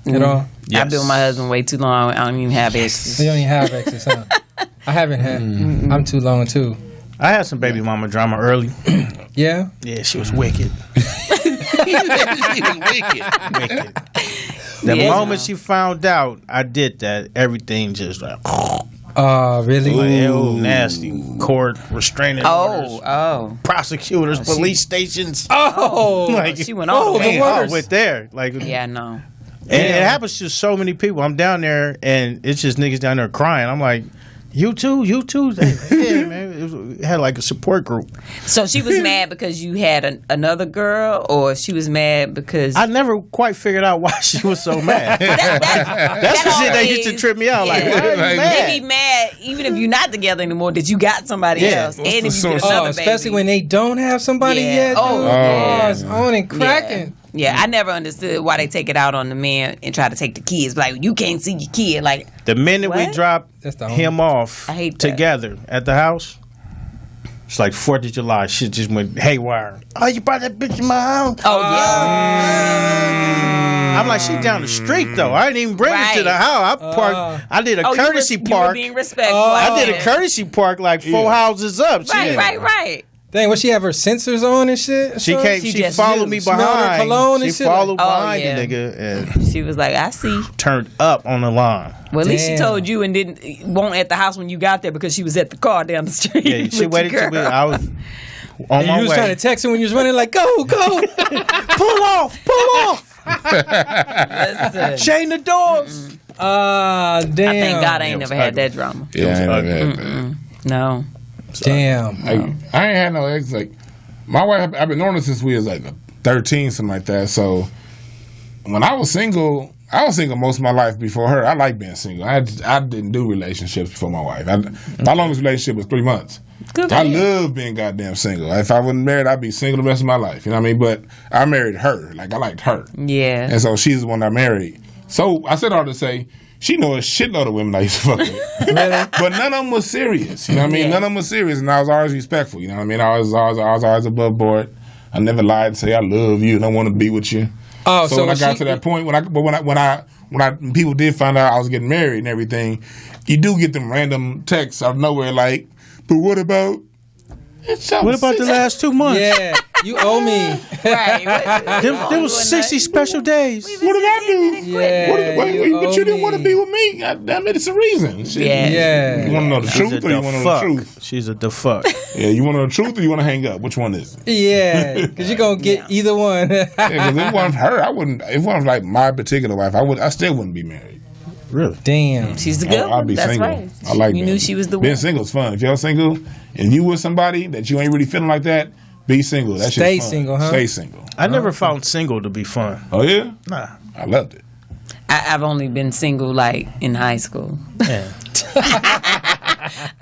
at all? Yes. I've been with my husband way too long. I don't even have So exes. you don't even have exes, huh? I haven't had. I'm too long too. I had some baby mama drama early. Yeah? Yeah, she was wicked. She was wicked. The moment she found out I did that, everything just like... Oh, really? Like, nasty. Court, restraining orders. Prosecutors, police stations. Like, she went all the way. I went there. Like, yeah, no. And it happens to so many people. I'm down there, and it's just niggas down there crying. I'm like, you too? Yeah, man. It had like a support group. So she was mad because you had another girl, or she was mad because... I never quite figured out why she was so mad. That's the shit that used to trip me out. Yeah. Like, why are you mad? They be mad even if you're not together anymore that you got somebody else. And if you get another especially baby. when they don't have somebody yet. It's on and cracking. Yeah, I never understood why they take it out on the man and try to take the kids. Like, you can't see your kid. Like, the minute we drop him off together at the house, it's like 4th of July. Shit just went haywire. Oh, you brought that bitch in my house? Oh, yeah. I'm like, she down the street, though. I didn't even bring her to the house. I parked. I did a courtesy park. You were being respectful. I did a courtesy park like 4 houses up. Right. Dang, what she have her sensors on and shit? She followed me behind. Cologne and she followed behind the nigga, and she was like, "I see." Turned up on the line. Well, at least she told you and won't at the house when you got there because she was at the car down the street. Yeah, she waited till I was on my way. You was trying to text her when you was running, like, go, pull off. Chain the doors. Damn. I thank God I ain't never had that drama. Yeah, I ain't never had that. No. Damn. I ain't had no ex. Like, my wife, I've been knowing her since we was like 13, something like that. So when I was single most of my life before her. I like being single. I didn't do relationships before my wife. My longest relationship was 3 months. Good I love being goddamn single. If I wasn't married, I'd be single the rest of my life. You know what I mean? But I married her. Like, I liked her. Yeah. And so she's the one I married. So I said all to say, she know a shitload of women I used to fuck with. Really? But none of them was serious. You know what I mean? None of them was serious, and I was always respectful. You know what I mean? I was always above board. I never lied and say I love you and I want to be with you. Oh, so when I got to that point, when people did find out I was getting married and everything, you do get them random texts out of nowhere like, but what about the last 2 months? Yeah, you owe me. Right. There was 60 special days. What did I do? Yeah, but you didn't want to be with me. God damn it, it's a reason. Shit. Yeah. You want to know the truth or you want to know the truth? She's a the fuck. Yeah, you want to know the truth or you want to hang up? Which one is it? Yeah, because you're going to get either one. Yeah, because if it wasn't her, I wouldn't. If it wasn't like my particular wife, I still wouldn't be married. Really? Damn. She's the good one. I'd be That's single. right. I like you that. knew she was the one. Being single is fun. If you're single and you with somebody that you ain't really feeling like that, be single. That shit's Stay fun. single, huh? Stay single. I never found single to be fun. Oh, yeah? Nah. I loved it. I've only been single like in high school. Yeah.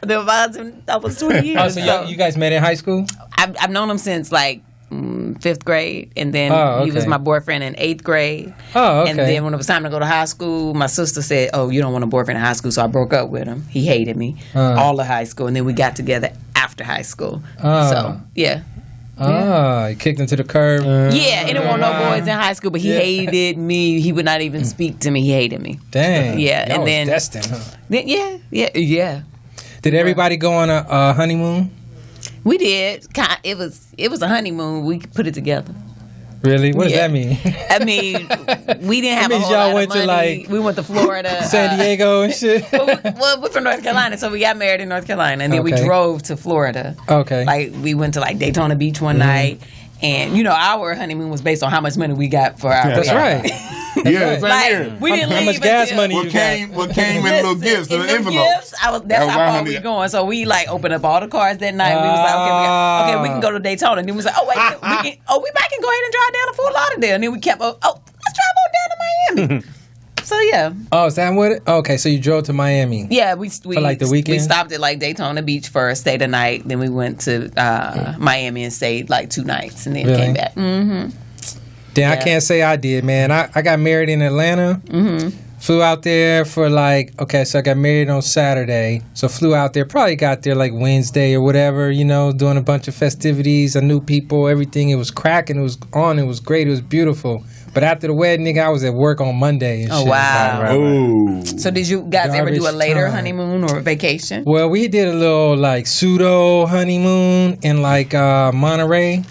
That was 20 years. So you guys met in high school? I've known him since like 5th grade, and then he was my boyfriend in 8th grade. Oh, okay. And then when it was time to go to high school, my sister said, "Oh, you don't want a boyfriend in high school," so I broke up with him. He hated me all of high school, and then we got together after high school. So yeah. He kicked him to the curb. Yeah, and there weren't no boys in high school, but he hated me. He would not even speak to me. He hated me. Dang. Yeah, That and was then destined, huh? Yeah. Did everybody go on a honeymoon? We did. It was a honeymoon. We put it together. Really? What does that mean? I mean, we didn't have a whole y'all lot went of money. to like we went to Florida, San Diego and shit. well, we're from North Carolina, so we got married in North Carolina, and then we drove to Florida. Okay. Like we went to like Daytona Beach one night, and our honeymoon was based on how much money we got for our. That's right. Yeah, same here. We didn't How leave much gas until- money What you came in little gifts in the them envelope. gifts, that's how far we going. So we like opened up all the cars that night. We was like, okay, we can go to Daytona. And then we was like, oh wait, we might can go ahead and drive down to Fort Lauderdale. And then we kept, let's drive on down to Miami. So yeah. Oh, is that what it? Okay, so you drove to Miami. Yeah, we for like the weekend. We stopped at like Daytona Beach first, stayed a night. Then we went to Miami and stayed like 2 nights, and then came back. Mm-hmm. Then I can't say I did, man. I got married in Atlanta. Mm-hmm. Flew out there for so I got married on Saturday. So flew out there, probably got there like Wednesday or whatever, doing a bunch of festivities. I knew people, everything. It was cracking. It was on. It was great. It was beautiful. But after the wedding, nigga, I was at work on Monday and shit. Wow. Oh. So did you guys ever do a Garbage later time. honeymoon or vacation? Well, we did a little like pseudo honeymoon in like Monterey.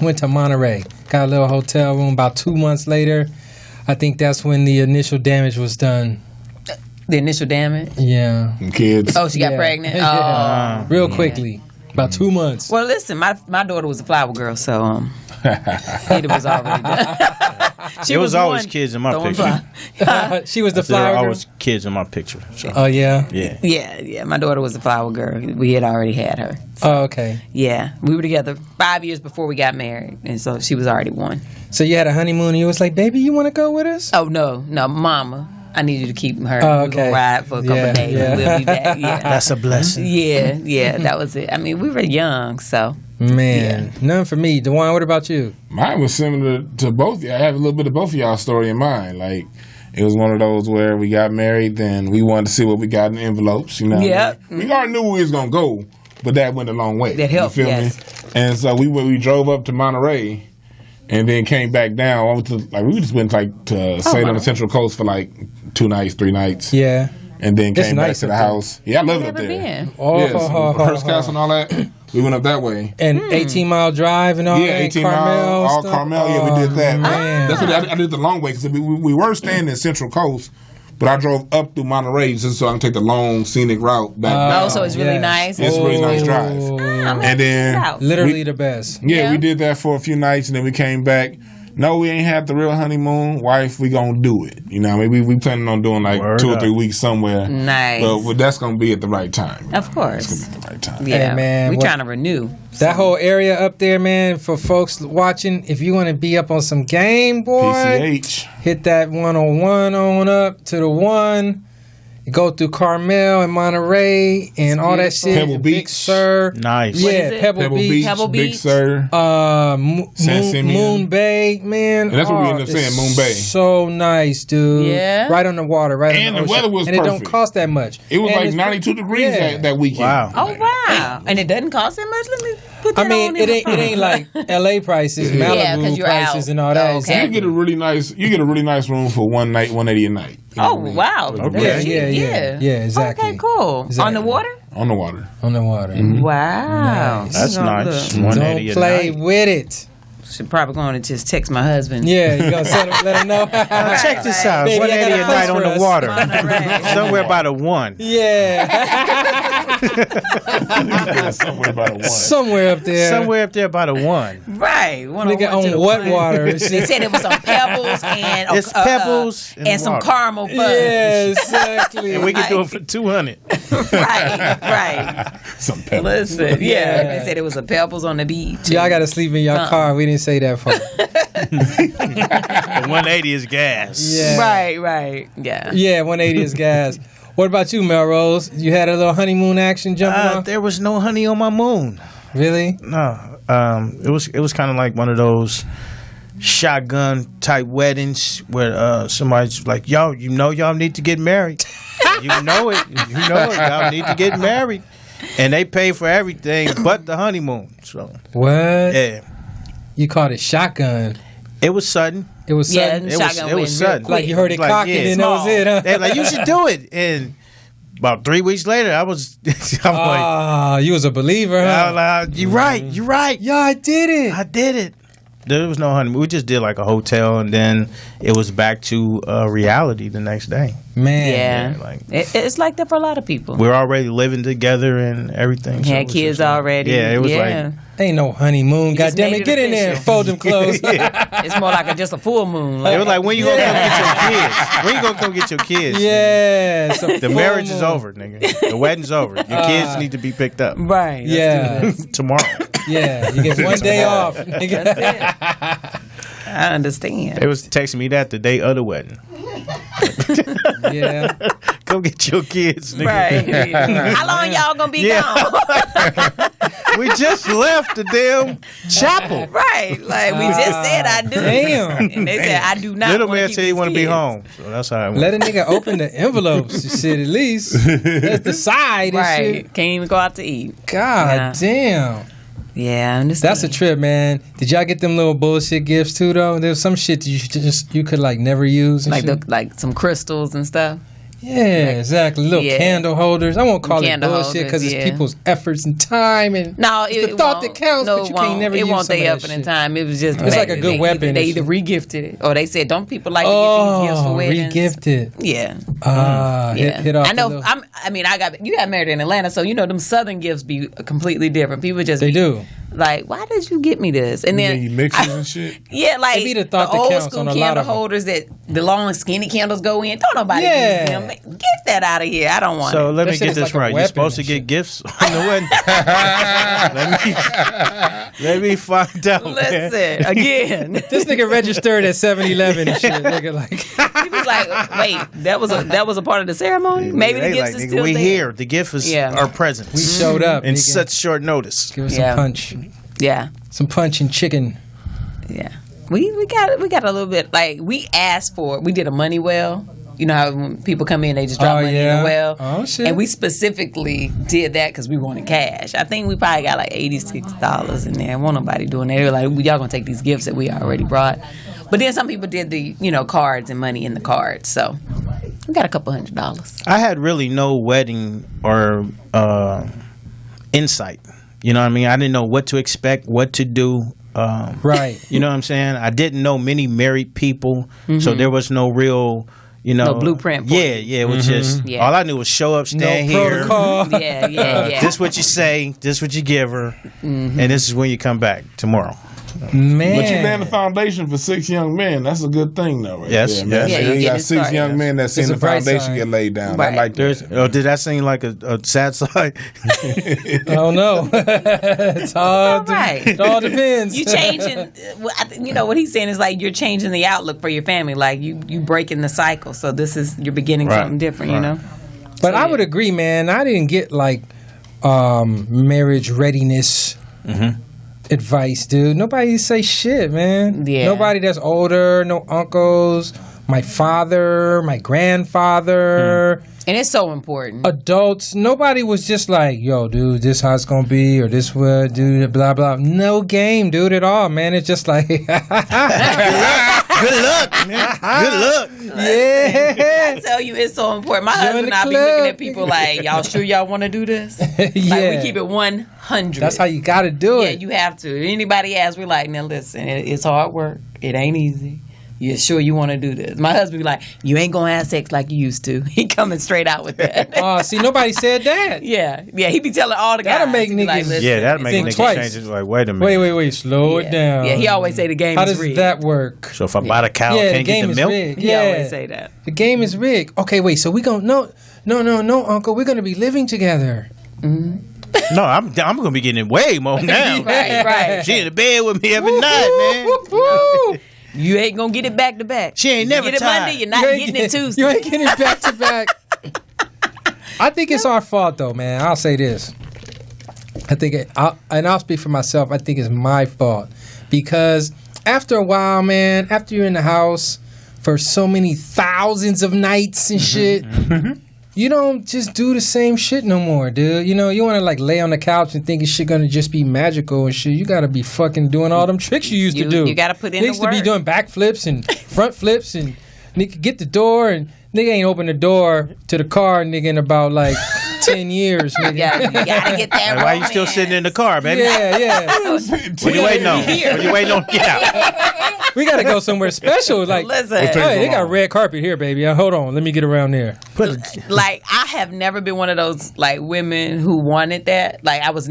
Went to Monterey. Got a little hotel room. About 2 months later, I think that's when the initial damage was done. The initial damage? Yeah. Kids. Oh, she got pregnant? Oh. Real quickly. About 2 months. Well, listen, my daughter was a flower girl, so it was already done. There was always kids in my picture. She was the There flower were girl? always kids in my picture. So. Oh, yeah? Yeah. Yeah. My daughter was a flower girl. We had already had her. Oh, okay. Yeah. We were together 5 years before we got married, and so she was already one. So you had a honeymoon and you was like, baby, you want to go with us? Oh, no, mama. I need you to keep her. Oh, We're okay. going to ride for a couple of days and we'll be back. Yeah. That's a blessing. Yeah, that was it. I mean, we were young, so. Man, none for me. Dwann, what about you? Mine was similar to both of y'all. I have a little bit of both of y'all story in mind. Like, it was one of those where we got married, then we wanted to see what we got in the envelopes, you know. Yeah. We already knew we was going to go, but that went a long way. That helped, you feel yes. me? And so we drove up to Monterey and then came back down. We just went to stayed on the Central Coast for like 2 nights, 3 nights. Yeah. And then It's came nice back to the up there. house. Yeah, I love it up Never there. been. Oh, Yes, Hearst Castle and all that. We went up that way. And 18-mile drive and all Yeah, that. 18 Carmel miles, all stuff? Carmel. Yeah, we did that. Man. That's what I did the long way because we were staying in Central Coast, but I drove up through Monterey just so I can take the long scenic route back down. Oh, so it's really yes. nice. It's a really nice drive. I'm gonna And then check it out. Literally the best. Yeah, Yeah. we did that for a few nights and then we came back. No, we ain't had the real honeymoon. Wife, we gonna do it. You know, maybe we planning on doing like Word 2 or up. 3 weeks somewhere. Nice. But that's gonna be at the right time. Of course. It's gonna be at the right time. Yeah, Hey, man, we what- trying to renew. That whole area up there, man, for folks watching, if you want to be up on some game, boy, PCH. hit that 101 on up to the 1. You go through Carmel and Monterey and all that shit. Pebble Big Beach. Sur. Nice. Yeah, What is it? Pebble Beach. Pebble Big Beach. Sur. San Simeon. Moon Bay, man. And that's what we ended up it's saying, Moon Bay. So nice, dude. Yeah. Right on the water, right And on the the ocean. weather was and it don't perfect. cost that much. It was And like it's- 92 degrees yeah. that weekend. Wow. Oh wow! And it doesn't cost that much. Let me put that I mean, on it in ain't my it ain't like L.A. prices, Yeah, Malibu 'cause you're prices, out. and all Oh, that. okay. You get a really nice room for one night, $180 a night. You know Oh what I mean? wow! Okay. That's Yeah, cheap. yeah, exactly. Okay, cool. Exactly. On the water? On the water. On the water. Wow, Nice. That's You know, nice. look, 180 Don't a play night. with it. should probably go on and just text my husband. Yeah, you gonna let him know. Check this out. Baby, I 180 got a a night place on for the us. water. Monterey. Somewhere by the 1. Yeah, Somewhere about a 1. somewhere up there. Somewhere up there by the 1. Right. Nigga on what water? They said it was some pebbles and It's pebbles and and some water. caramel fudge. Yeah, exactly. And we can do it for 200. Right. Some pepper. Listen, Yeah. They said it was a pebbles on the beach. Y'all gotta sleep in your car. We didn't say that part. The 180 is gas. Yeah. Right. Yeah. Yeah, 180 is gas. What about you, MellRoz? You had a little honeymoon action jumping off? There was no honey on my moon. Really? No. It was kind of like one of those shotgun type weddings where somebody's like, y'all need to get married. You know it. Y'all need to get married. And they pay for everything but the honeymoon. So What? yeah. You called it shotgun. It was sudden. It was Yeah, sudden. It was shotgun went real sudden. Like you heard it Like, cock yeah. and then that was it, huh? They're like, you should do it. And about 3 weeks later, I'm like, You was a believer, huh? you're right. Yeah, I did it. I did it. There was no honeymoon. We just did like a hotel, and then it was back to reality the next day. Man. Yeah. like- It's like that for a lot of people. We're already living together and everything. so it Had was kids just like- already. Yeah, it was like Ain't no honeymoon. just Goddamn made it. it Get in there and official. fold them clothes. It's more like just a full moon. it was like, when you gonna come get your kids? When you gonna come get your kids? Yeah. it's a The full marriage is moon. over, nigga. The wedding's over. Your kids need to be picked up Right. Yeah. tomorrow. Yeah. You get one day off. nigga. That's it. I understand. They was texting me that the day of the wedding. Yeah. Come get your kids, nigga. Right. How long y'all gonna be Yeah. gone? We just left the damn chapel. Right. Like we just said I do. Damn. And they said I do not. Little wanna man keep said he these want to be kids. home. So that's how I went. Let a nigga open the envelopes. Shit, at least. That's the side and Right. shit. Can't even go out to eat. God Yeah. damn. Yeah, I understand. That's a trip, man. Did y'all get them little bullshit gifts too, though? There was some shit that you could like never use, and like some crystals and stuff. Yeah, exactly. Little candle holders. I won't call it bullshit because it's people's efforts and time and it's the thought that counts. No, but you can't never use it won't. some They of up that in shit. time. It was just It's like a good weapon. They either re-gifted it or they said, "Don't people like to get these gifts for weddings?" Re-gifted. Yeah. Hit off. I know. You got married in Atlanta, so you know them Southern gifts be completely different. People just do. Like, why did you get me this? And then you mixes and shit. Yeah, like It be the thought that old counts school on a lot candle of them. holders that the long skinny candles go in. Don't nobody use them. Get that out of here. I don't want So it. let me That shit get is this like a right. You're weapon supposed to and get shit. gifts on the wedding. let me find out. Man. Listen again. This nigga registered at 7-Eleven and shit. Nigga, like He was like, "Wait, that was a part of the ceremony. Maybe the They gifts like, is nigga, still we there." here. The gift is our presence. we showed up in nigga. such short notice. Give us some punch, Yeah, some punch and chicken. yeah. We got a little bit. Like, we asked for it. We did a money well. You know how when people come in, they just drop money in the well. Oh shit! And we specifically did that because we wanted cash. I think we probably got like $86 in there. Won't nobody doing that. They were like, "Y'all gonna take these gifts that we already brought?" But then some people did the cards and money in the cards. So we got a couple $100. I had really no wedding or insight. You know what I mean? I didn't know what to expect, what to do. Right. You know what I'm saying? I didn't know many married people, so there was no real, no blueprint for it. Yeah, it was just all I knew was show up, stand no here. protocol. Yeah. This what you say, this what you give her, and this is when you come back tomorrow. Man. But you laying the foundation for 6 young men. That's a good thing, though, right Yes, there, man. yes. So Yeah, you you got get it 6 started. young men that's seen It's the a bright foundation side. get laid down. Right. I like that. Did that seem like a sad side? I don't know. It's hard. right. It all depends. You changing, what he's saying is like you're changing the outlook for your family. Like you breaking the cycle. So you're beginning something different. You know. But I would agree, man. I didn't get like marriage readiness advice, dude. Nobody say shit, man. Yeah. Nobody that's older, no uncles, my father, my grandfather. And it's so important. Adults, nobody was just like, yo, dude, this how it's gonna be, or this what, dude, blah blah. No game, dude, at all, man. It's just like, Good luck, man. Good luck. yeah. I tell you, it's so important. My Join husband the and I be club. looking at people like, y'all sure y'all want to do this? Yeah. Like, we keep it 100. That's how you gotta do Yeah, it. you have to. Anybody asks, we're like, now listen, it's hard work. It ain't easy. You sure you want to do this? My husband be like, you ain't gonna have sex like you used to. He coming straight out with that. Oh, see, nobody said that. Yeah, he be telling all the guys. That'll make He be like, niggas- listen, Yeah, that'll make Think niggas twice. change. It's like, wait a minute. Wait, slow it down. Yeah, he always say the game How is does rigged. that work? So if I buy the cow, Yeah, the can't get game the is milk? rigged. He Yeah, always say that. the game is rigged. Okay, wait. So we gonna no, Uncle. We're gonna be living together. No, I'm gonna be getting way more now. Right. She in the bed with me every night, man. Woo-hoo. You ain't gonna get it back to back. She ain't never Get it tired. Monday, you're not You ain't getting get- it Tuesday. You ain't getting it back to back. I think it's our fault, though, man. I'll say this. I'll speak for myself. I think it's my fault because after a while, man, after you're in the house for so many thousands of nights and shit, you don't just do the same shit no more, dude. You know, you want to like lay on the couch and think shit gonna just be magical and shit. You gotta be fucking doing all them tricks you used to do. You gotta put in Niggas the to be work. doing backflips and front flips and nigga get the door and nigga ain't open the door to the car, nigga, in about like 10 years, nigga. You gotta get that. Like, why you still sitting in the car, baby? Yeah. What you waiting on? What you waiting on? to Get out. We gotta go somewhere special. Like, Listen. hey, they got red carpet here, baby. Hold on, let me get around there. Like, I have never been one of those like women who wanted that. Like, I was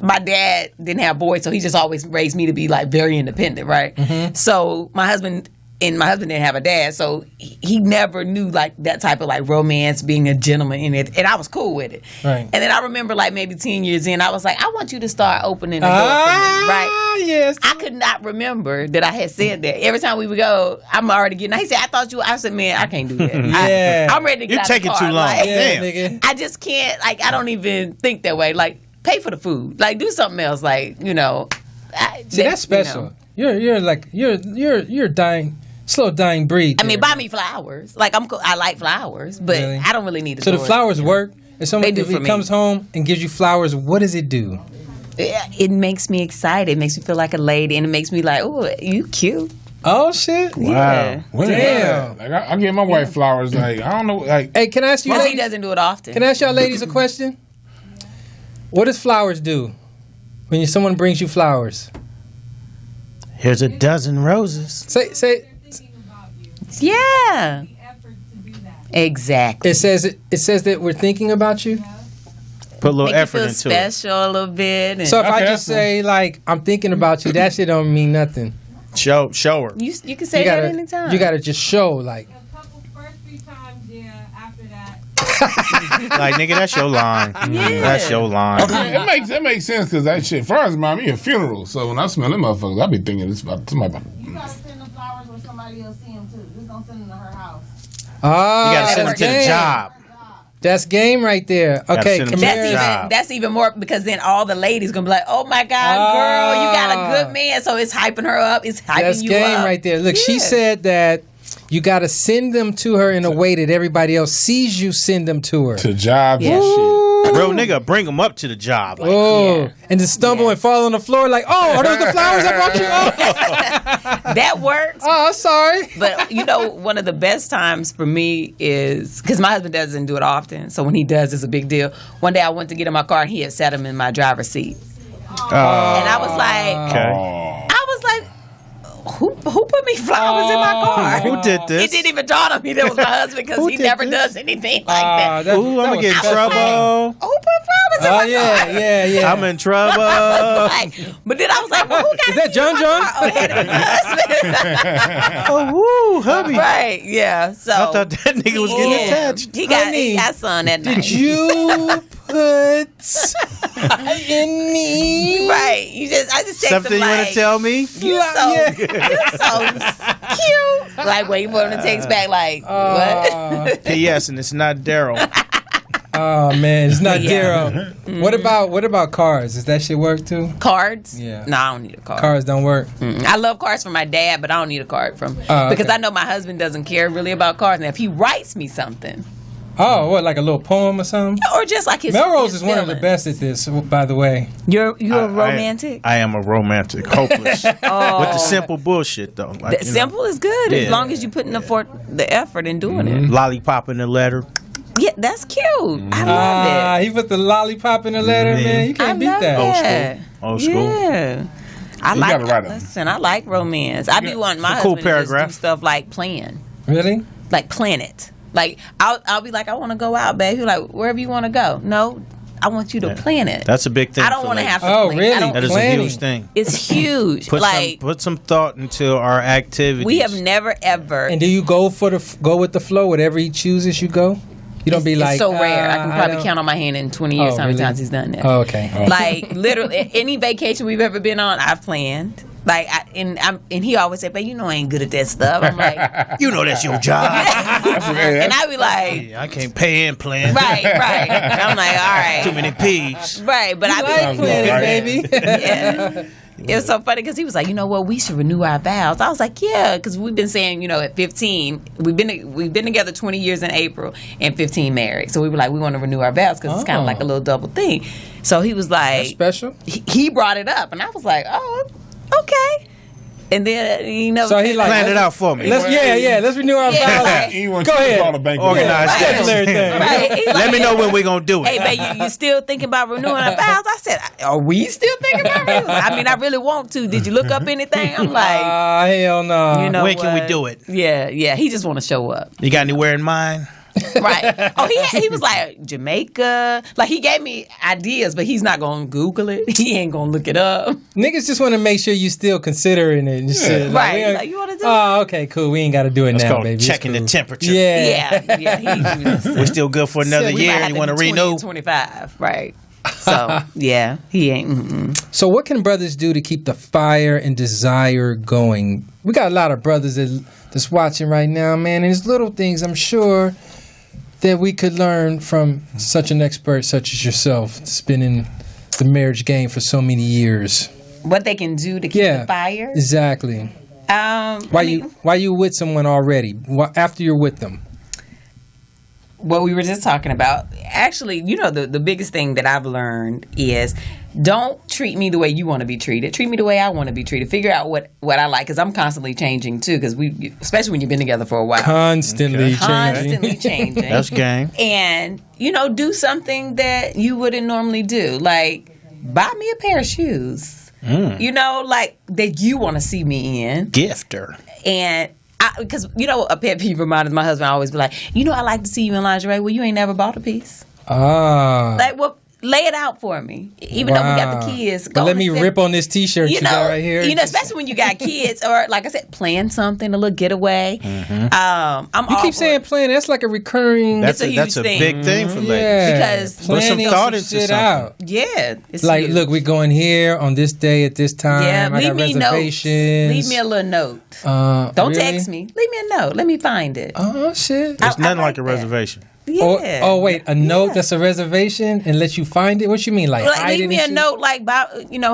my dad didn't have boys, so he just always raised me to be like very independent, right? So my husband didn't have a dad, so he never knew like that type of like romance, being a gentleman in it, and I was cool with it. Right. And then I remember like maybe 10 years in, I was like, I want you to start opening the door for me, right? Yes. I could not remember that I had said that. Every time we would go, I'm already getting. He said, I said, man, I can't do that. Yeah. I'm ready to get You're out the taking car. too long. Like, Yeah, Damn. nigga. I just can't. Like, I don't even think that way. Like, pay for the food. Like, do something else. Like, See, that's special. You're dying, slow dying breed. I mean, there. buy me flowers. Like, I like flowers, but Really? I don't really need a So the storage. flowers work. If They do if for he me. comes home and gives you flowers, what does it do? It makes me excited. It makes me feel like a lady, and it makes me like, oh, you cute. Oh shit! Wow. Yeah. Damn. Like I give my wife flowers. Like I don't know. Like Hey, can I ask you? Because he doesn't do it often. Can I ask y'all ladies a question? What does flowers do when someone brings you flowers? Here's a dozen roses. Say. Yeah. Exactly. It says that we're thinking about you. Put a little Make effort you feel into special a little bit. And So if I Okay. just say like I'm thinking about you, that shit don't mean nothing. it. Show her. you can say that anytime. You gotta just show like. A couple first 3 times, yeah. After that, Like, nigga, that's your line. Yeah. That's your line. it makes sense because that shit. Flowers remind me of funeral. So when I smell them motherfuckers, I be thinking it's about somebody. you gotta send them flowers where somebody else see them too. Just don't send them to her house. Ah, You gotta send them to the game. job. That's game right there. Okay, send 'em come to here. the job. That's even more because then all the ladies gonna be like, "Oh my God, girl, you got a good man." So it's hyping her up. It's hyping That's you game up. right there. Look, she Yeah. said that you got to send them to her in a way that everybody else sees you send them to her. To jobs Yeah. and shit. Real nigga, bring them up to the job. Like, Oh, Yeah. and to stumble and fall on the floor like, oh, are those the flowers I brought you? Oh, That works. oh sorry. But you know, one of the best times for me is because my husband doesn't do it often. So when he does, it's a big deal. One day I went to get in my car and he had sat him in my driver's seat, and I was like, okay. who put me flowers in my car? Who did this? It didn't even dawn on me that was my husband because Who he did never this? does anything like that. Ooh, I'm gonna get in trouble. Who put flowers in Oh my yeah, car? yeah. I'm in trouble. Like, but then I was like, well, who got Is that these John in my John? car? Oh, yeah, that's my husband. Oh, woo, hubby. Right, yeah. So I thought that nigga was getting yeah. attached. He Honey, got son that night. Did you put in me? Right. I just text Something him you like, want to tell me? You so cute. Like when you put him to text back like, what? P.S. and it's not Daryl. Oh man, it's not Yeah. Daryl. What about cars? Does that shit work too? Cards? Yeah. No, I don't need a card. Cars don't work. I love cards from my dad, but I don't need a card from Oh, because okay. I know my husband doesn't care really about cards. And if he writes me something, Oh, what, like a little poem or something? or just like his MellRoz his is one of the feelings. best at this, by the way. You're a romantic. I am a romantic, hopeless. With the simple bullshit though. Like, That simple is good Yeah. as long as you put in the effort in doing it. Lollipop in the letter. Yeah, that's cute. I love it. He put the lollipop in the letter, man. You I can't beat love that. that. Old school. Yeah. I You like gotta write 'em. Listen, I like romance. I be wanting my It's a cool husband to just paragraph. do stuff like plan. Really? Like plan it. Like I'll be like, I want to go out, babe. He's like, wherever you want to go. No, I want you to plan it. That's a big thing. I don't for want to ladies. have to Oh, plan. really? I don't- That is planning. a huge thing. It's huge. Like Put some thought into our activities. we have never ever. And do you go with the flow? Whatever he chooses, you go. You don't be like. It's so rare. I can probably don't- count on my hand in 20 years Oh, how many really? times he's done that. Oh, okay. Like literally any vacation we've ever been on, I've planned. Like and he always say, "But you know I ain't good at that stuff." I'm like, You know that's your job. and I be like, Yeah, I can't pay and plan. right. I'm like, all right, Too many P's. right. But I be Like planning, baby. yeah. It was so funny because he was like, you know what, we should renew our vows. I was like, yeah, because we've been saying, at 15, we've been together 20 years in April and 15 married. So we were like, we want to renew our vows because it's kind of like a little double thing. So he was like, That's special. he brought it up, and I was like, oh, okay. And then So he like Plan it out for me. Let's renew our Yeah, vows. right. He wants Go you to ahead. call the bank. Organize Right. that. Everything. Right. He's Let like, me know when we're going to do it. Hey, babe, you still thinking about renewing our vows? I said, are we still thinking about renewing? I mean, I really want to. Did you look up anything? I'm like, Hell no. you know when can we what? do it? Yeah. He just want to show up. You got anywhere in mind? Right. Oh, he was like Jamaica. Like he gave me ideas, but he's not gonna Google it. He ain't gonna look it up. Niggas just want to make sure you still considering it and shit. Right. we ain't- Like, you wanna do Oh, okay, cool. We ain't got to do it That's now, called baby. It's checking the cool. temperature. Yeah. Yeah. We're still good for another We might year. have You to want to do 20 renew? and 25. Right. So yeah, he ain't. So what can brothers do to keep the fire and desire going? We got a lot of brothers that's watching right now, man. And there's little things I'm sure that we could learn from such an expert such as yourself that's been in the marriage game for so many years. What they can do to keep the fire? Exactly. Why you with someone already? After you're with them? what we were just talking about. Actually, the biggest thing that I've learned is don't treat me the way you want to be treated. Treat me the way I want to be treated. Figure out what I like, because I'm constantly changing too. Because especially when you've been together for a while, constantly changing. That's game. And do something that you wouldn't normally do, like buy me a pair of shoes. Like that you want to see me in. Gifter. And because a pet peeve of mine is my husband always be like, I like to see you in lingerie. Well, you ain't never bought a piece. Like, well, lay it out for me. Even though we got the kids. But let me rip on this T-shirt you got right here. Especially when you got kids, or like I said, plan something, a little getaway. You keep saying plan. That's like a recurring. That's a thing. big thing for ladies. Yeah. Because planning thought some into shit out. Yeah, it's like, huge. look, we're going here on this day at this time. Yeah, I got reservations. Leave me a little note. Don't text me. Leave me a note. Let me find it. Oh shit! It's nothing like a reservation. Yeah. Oh wait, a note that's a reservation and let you find it? What you mean, like leave me a note, like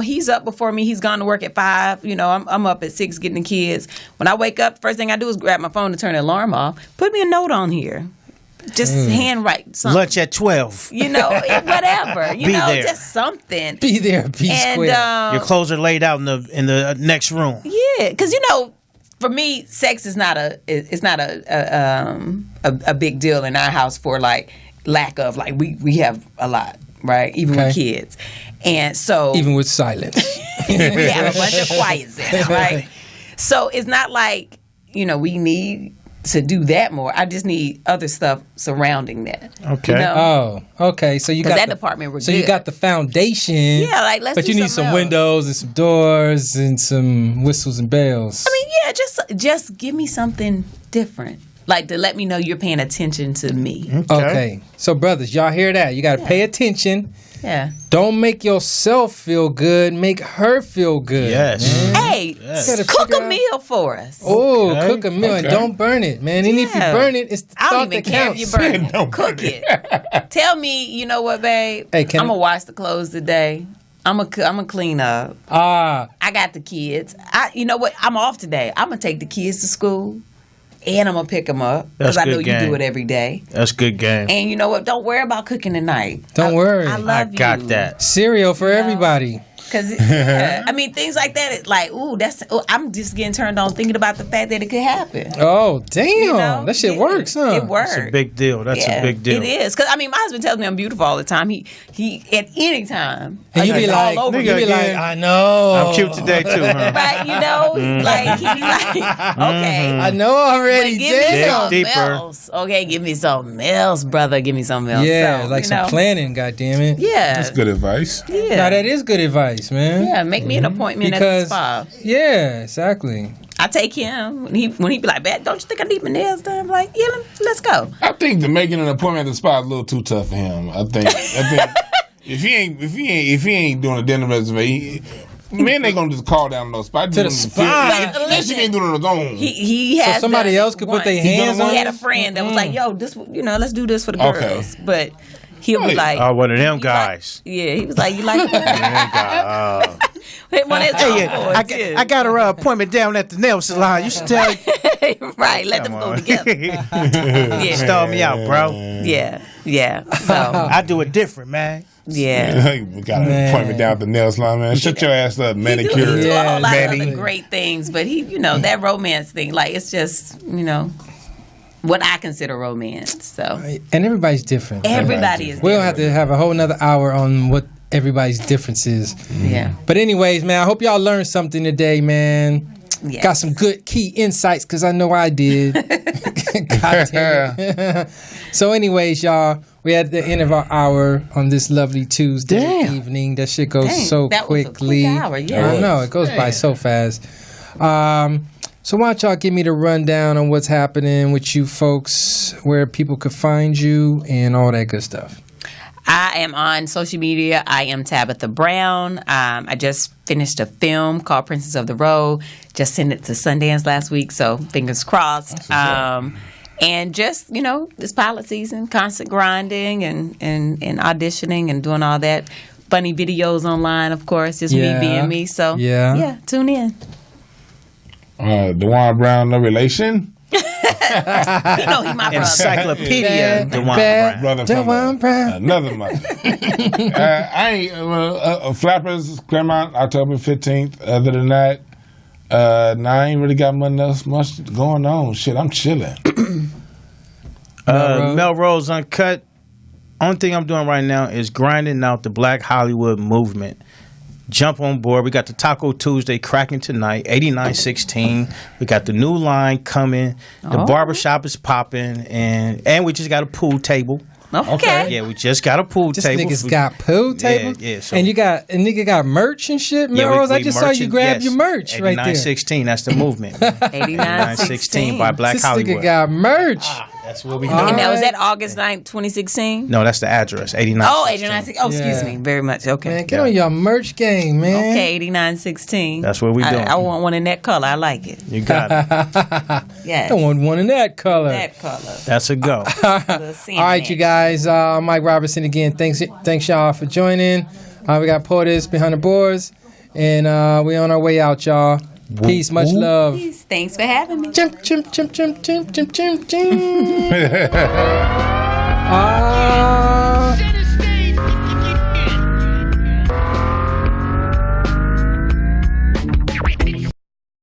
he's up before me. He's gone to work at 5. I'm up at 6 getting the kids. When I wake up, first thing I do is grab my phone to turn the alarm off. Put me a note on here. Just handwrite something. Lunch at 12. Whatever. Be there. Just something. Be there, be square. Your clothes are laid out in the next room. Yeah, because for me, sex is not a big deal in our house for like lack of, like we have a lot, right? Even with kids, and so even with silence, we have a bunch of quiet sex, right? So it's not like we need to do that more. I just need other stuff surrounding that. Okay. Oh, okay. So you got that department. We're so good. You got the foundation. Yeah, like let's. But you need some windows and some doors and some whistles and bells. I mean, yeah, just give me something different, like to let me know you're paying attention to me. Okay. So brothers, y'all hear that? You got to pay attention. Yeah. Don't make yourself feel good. Make her feel good. Yes. Hey, cook a meal for us. Oh, cook a meal and don't burn it, man. And if you burn it, it's the thought that care if you burn it. Cook it. Tell me, you know what, babe? Hey, I'm gonna wash the clothes today. I'm gonna clean up. I got the kids. You know what? I'm off today. I'm gonna take the kids to school. And I'm going to pick them up because I know you do it every day. That's good game. And you know what? Don't worry about cooking tonight. Don't worry. I love you. I got that. Cereal for everybody. Because, I mean, things like that, it's like, I'm just getting turned on thinking about the fact that it could happen. Oh, damn. That shit works, huh? It works. That's a big deal. That's a big deal. It is. Because, I mean, my husband tells me I'm beautiful all the time. He at any time. And you be like, I know. I'm cute today, too, huh? Right, like, he be like, okay. I know already, give me something else. Okay, give me something else, brother. Give me something else. Yeah, so, like some planning, goddammit. Yeah. That's good advice. Yeah. No, that is good advice, man. Yeah, make me an appointment at the spa. Yeah, exactly. I take him when he be like, "Bad, don't you think I need my nails done?" I'm like, "Yeah, let's go." I think making an appointment at the spa is a little too tough for him. I think if he ain't doing a dinner reservation, men ain't gonna just call down on those spots to the spa. Unless he ain't doing it on his own. He has so somebody else could put their hands on. He had a friend that was like, "Yo, this, let's do this for the girls," but. He'll be like, "Oh, one of them guys." He was like, "You like that?" I got her appointment down at the nail salon. You should tell. Right, let them go together. Stall me out, bro. Yeah. So I do it different, man. Yeah. We got an appointment down at the nail salon, man. Shut your ass up, manicure. He do a whole lot of other great things, but that romance thing, like it's just, what I consider romance. So, and everybody's different. Everybody is. We don't have to have a whole nother hour on what everybody's difference is. Yeah. But anyways, man, I hope y'all learned something today, man. Yes. Got some good key insights because I know I did. God damn it. So anyways, y'all, we're at the end of our hour on this lovely Tuesday evening. That shit goes so quickly. Was a quick hour, yeah. I know, it goes by so fast. So why don't y'all give me the rundown on what's happening with you folks, where people could find you, and all that good stuff. I am on social media. I am Tabitha Brown. I just finished a film called Princess of the Road. Just sent it to Sundance last week, so fingers crossed. And just, this pilot season, constant grinding and auditioning and doing all that. Funny videos online, of course, just me being me. So, yeah, tune in. Dwann Brown, no relation. No, he my brother. Encyclopedia Dwann Brown. Brother Dwann Brown. Another mother. I ain't Flappers Claremont October 15th. Other than that, I ain't really got much going on. Shit, I'm chilling. MellRoz Uncut. Only thing I'm doing right now is grinding out the Black Hollywood movement. Jump on board. We got the Taco Tuesday cracking tonight, 8916. We got the new line coming. The barbershop is popping, and we just got a pool table. Okay. Yeah, we just got a pool table. Niggas got pool table. Yeah. So and you got a nigga got merch and shit. MellRoz, I just saw you grab your merch right there. 8916. That's the movement. 8916 by Black Hollywood. This nigga got merch. That's what we doing. And that was that August 9th, 2016? No, that's the address. 8916. Oh, 8916. Oh, excuse me. Very much. Okay. Man, get on your merch game, man. Okay, 8916. That's what we doing. I want one in that color. I like it. You got it. Yes. I want one in that color. That color. That's a go. All right, you guys. Mike Robertson again. Thanks y'all for joining. We got Portis behind the boards, and we on our way out, y'all. Peace, much love. Peace. Thanks for having me. Chimp, chimp, chimp, chimp, chimp, chimp, chimp, chimp.